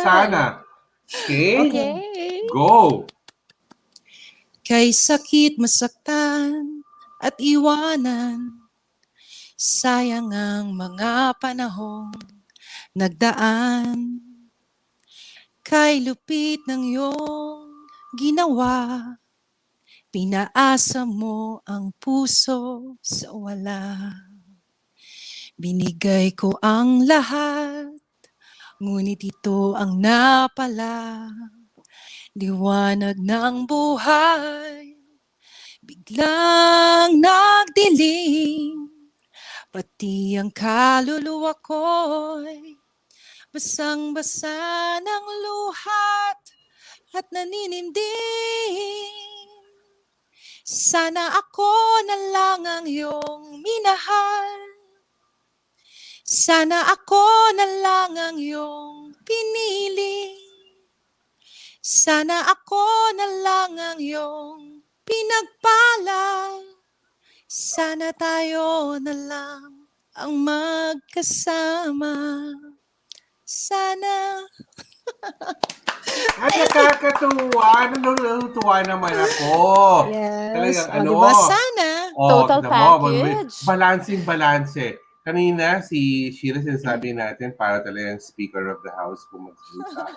Sana. Okay? Go! Kay sakit masaktan at iwanan, sayang ang mga panahong nagdaan. Kay lupit ng iyong ginawa, pinaasa mo ang puso sa wala. Binigay ko ang lahat, ngunit ito ang napala. Liwanag ng buhay, biglang nagdilim. Pati ang kaluluwa ko'y basang-basa ng luhat at naninindim. Sana ako na lang ang iyong minahal. Sana ako na lang ang iyong pinili. Sana ako na lang ang iyong pinagpala. Sana tayo na lang ang magkasama. Sana. Ay, nakakatuwa. Natutuwa naman ako. Yes. Talagang Diba? Sana. Total package. Balanse. Kanina, si Shiela sinasabi natin para talagang speaker of the house kung magsalita.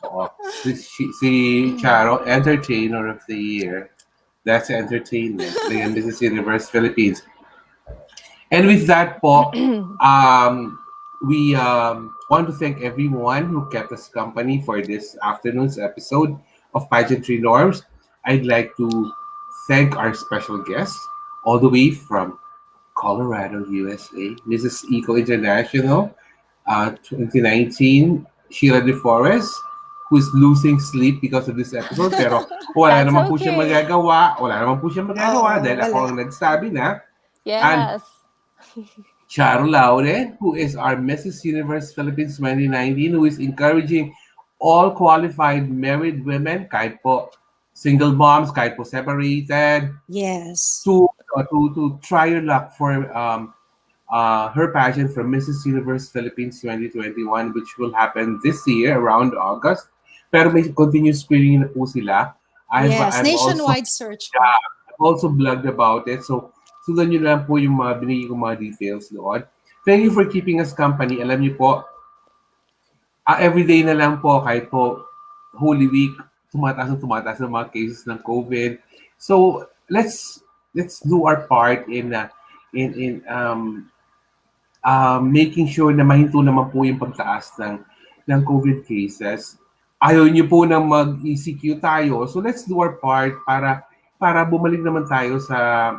Oo. Si Charo, entertainer of the year. That's entertainment. Again, this is Universe Philippines. And with that po, we want to thank everyone who kept us company for this afternoon's episode of Pageantry Norms. I'd like to thank our special guest all the way from Colorado, USA, Mrs. Eco International, 2019, Sheila DeForest, who is losing sleep because of this episode. Pero wala naman po siya magagawa. Dahil ako ang nagsabi na. Yes. And Charo Laude, who is our Mrs. Universe Philippines 2019, who is encouraging all qualified married women, kahit po single moms, kahit po separated, yes, to try your luck for her pageant for Mrs. Universe Philippines 2021, which will happen this year around August. Pero may continuous screening na po sila. I've nationwide search. Yeah, I've also blogged about it. So, sundan nyo lang po yung mga binigay kong mga details doon. Thank you for keeping us company. Alam niyo po, everyday na lang po, kahit po Holy Week, tumataas ng mga cases ng COVID. So, let's do our part in making sure na mahinto naman po yung pagtaas ng COVID cases. Ayaw niyo po na mag-ECQ tayo. So, let's do our part para bumalik naman tayo sa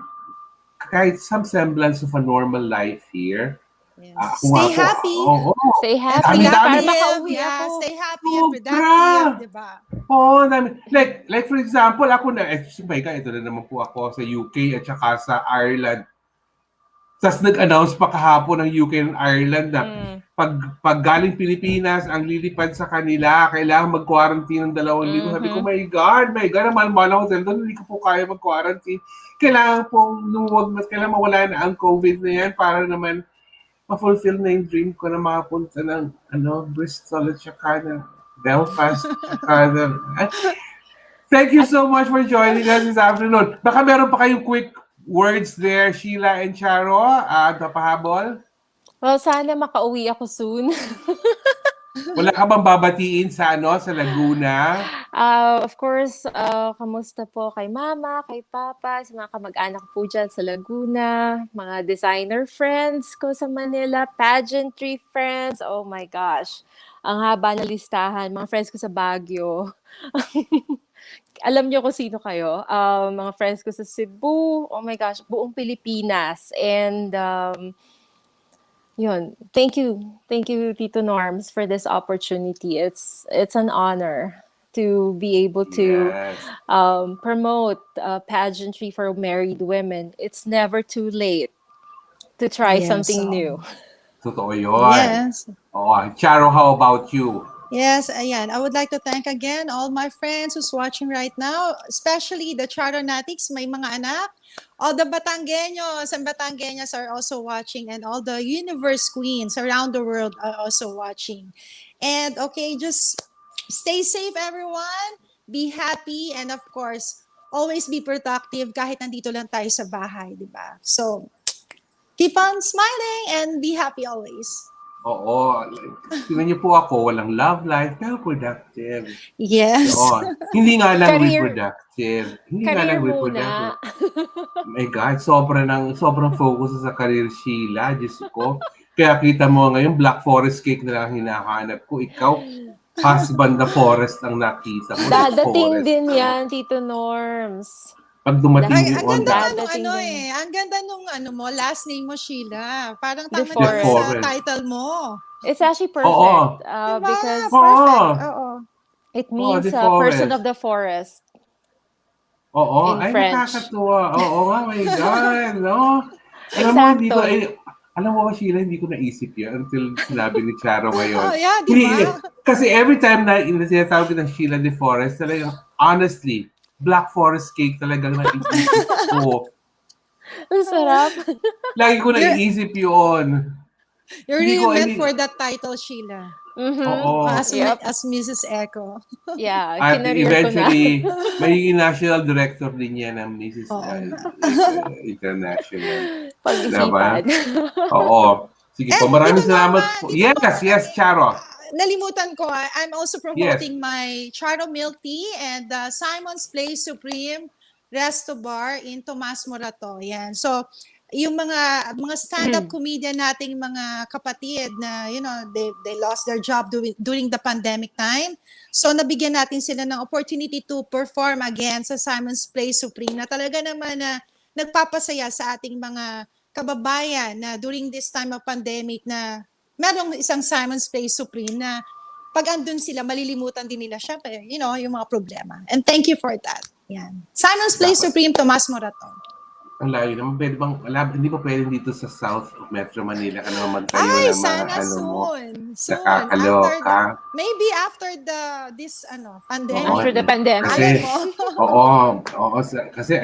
kahit some semblance of a normal life here. Yes. Stay happy. Stay happy. Para makauwi ako. Stay happy and productive, diba? Like for example, ako na, ito na naman po ako sa UK at saka sa Ireland. Tapos nag-announce pa kahapon ng UK and Ireland na pag galing Pilipinas, ang lilipad sa kanila, kailangan mag-quarantine ng 2 linggo. Sabi ko, my God, mahal ako doon, hindi ko po kaya mag-quarantine. Kailangan pong kailangan mawala na ang COVID na yan para naman ma-fulfill na yung dream ko na makapunta ng Bristol at saka ng Belfast at saka ng... Thank you At so much for joining us this afternoon. Baka meron pa kayong quick words there, Sheila and Charo, papahabol? well, sana makauwi ako soon. Wala ka bang babatiin sa sa Laguna? Of course, kamusta po kay mama, kay papa, sa mga kamag-anak po dyan sa Laguna, mga designer friends ko sa Manila, pageantry friends, oh my gosh. Ang haba na listahan, mga friends ko sa Baguio. Alam niyo kung sino kayo. Mga friends ko sa Cebu, oh my gosh, buong Pilipinas. And yun, thank you. Thank you, Tito Norms, for this opportunity. It's an honor to be able to Yes. promote pageantry for married women. It's never too late to try Yes. something new. Totoo yun. Yes. Oh, Charo, how about you? Yes, ayan. I would like to thank again all my friends who's watching right now, especially the Charonatics, may mga anak. All the Batangueños and Batangueñas are also watching, and all the universe queens around the world are also watching. And okay, just stay safe, everyone. Be happy, and of course, always be productive kahit nandito lang tayo sa bahay, di ba? So, keep on smiling and be happy always. Oo. Tingnan niyo po ako, walang love life, pero productive. Yes. Oo. Hindi nga lang Career- reproductive. Hindi nga Career lang muna. reproductive. My God, sobrang focus sa career, Sheila. Diyos ko. Kaya kita mo ngayon, Black Forest cake na lang hinahanap ko. Ikaw, husband na forest ang nakita mo. Dadating Forest. din yan, Tito Norms. Pag dumating Ang yung ganda onda. nga nung Dadating din. Ang ganda nung mo, last name mo, Sheila. Parang tama DeForest. na sa title mo. It's actually perfect Oo. Diba? because Perfect. Oo. it means DeForest. person of the forest. Oo. In Ay, French. nakakatuwa. Oo nga, my God. No? Alam mo, hindi ko, alam mo ba, Sheila, hindi ko naisip yan until sinabi ni Charo ngayon. Oh, yeah, di ba? Kasi every time na sinasawag ng Sheila DeForest, talagang, honestly, Black Forest cake talagang naiisip ko. Ang sarap. Lagi ko naiisip yun. You're Hindi really ko- meant hindi- for that title, Sheila. Mhm. Oo. Yep. As Mrs. Echo. Yeah, At kinareer ko na. eventually, magiging national director din yan ng Mrs. Oo. International. Pag-isipan. Oo. Sige po, And maraming dito salamat naman, po. dito Yes, Charo. Nalimutan ko, I'm also promoting my Charo Milk Tea and Simon's Place Supreme Resto Bar in Tomas Morato. Yan. So, yung mga stand-up comedian nating mga kapatid na, they lost their job during the pandemic time. So, nabigyan natin sila ng opportunity to perform again sa Simon's Place Supreme na talaga naman na nagpapasaya sa ating mga kababayan na during this time of pandemic na merong isang Simon's Place Supreme na pag andun sila, malilimutan din nila siya, yung mga problema. And thank you for that. Yan. Simon's Place Supreme, Tomas Morato. Ang layo naman. Pwede bang, hindi pa pwede dito sa South of Metro Manila ka naman magtayo Ay, ng mga sana mo. soon. Nakakaloka. Maybe after this pandemic. Oo, After the pandemic. Kasi, Alam oo, kasi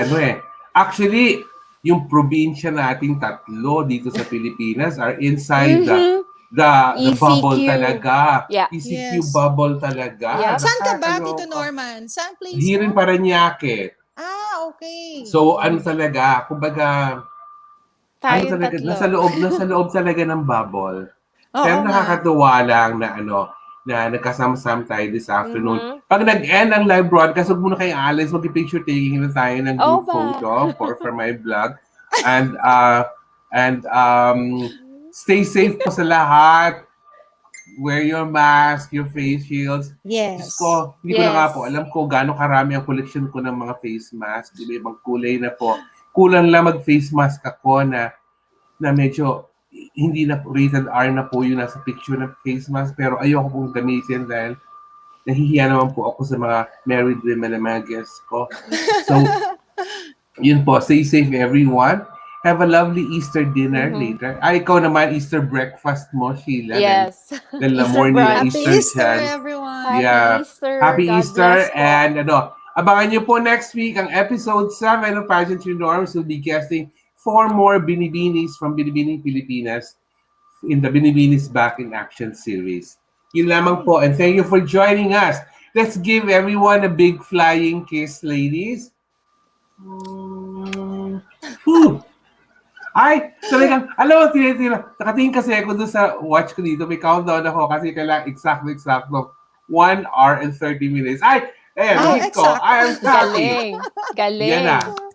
actually, yung probinsya nating tatlo dito sa Pilipinas are inside the ECQ. bubble talaga. Yeah. ECQ Yes. bubble talaga. Yep. Saan ka ba, Nakakaloka. Tito Norman? Saan place Here in mo? Paranaque. Okay. So, talaga, kumbaga, Tayong talaga, tatlo. nasa loob talaga ng bubble. Oo Pero nga. nakakatuwa lang na nagkasama-sama tayo this afternoon. Mhm. Pag nag-end ang live broadcast, huwag muna kayo alis, mag-picture taking na tayo ng group ba? photo for my vlog. And stay safe po sa lahat. Wear your mask, your face shields. Yes. Diyos ko, hindi ko na nga Yes. po alam ko gaano karami ang collection ko ng mga face mask. Iba-ibang kulay na po. Kulang lang mag-face mask ako na medyo hindi na rated R na po yung nasa picture ng face mask. Pero ayoko pong gamitin dahil nahihiya naman po ako sa mga married women na mga guests ko. So, yun po. Stay safe everyone. Have a lovely Easter dinner later. Ikaw naman, Easter breakfast mo, Sheila. Yes. Then Easter morning brunch. na Happy Easter Easter, chan. everyone. Happy Easter. Happy God Easter. bless po. And abangan nyo po next week ang episode 7 of Pageantry Norms. We'll be guesting 4 more binibinis from Binibining Filipinas in the Binibinis Back in Action series. Yun lamang po, and thank you for joining us. Let's give everyone a big flying kiss, ladies. Whew. Ay, talagang, alam mo, nakatingin kasi ako doon sa watch ko dito, may countdown ako kasi kailangan exact 1 hour and 30 minutes. Ay, Oh, hit ko. exact. I am happy. Galing. Yan Galing. na.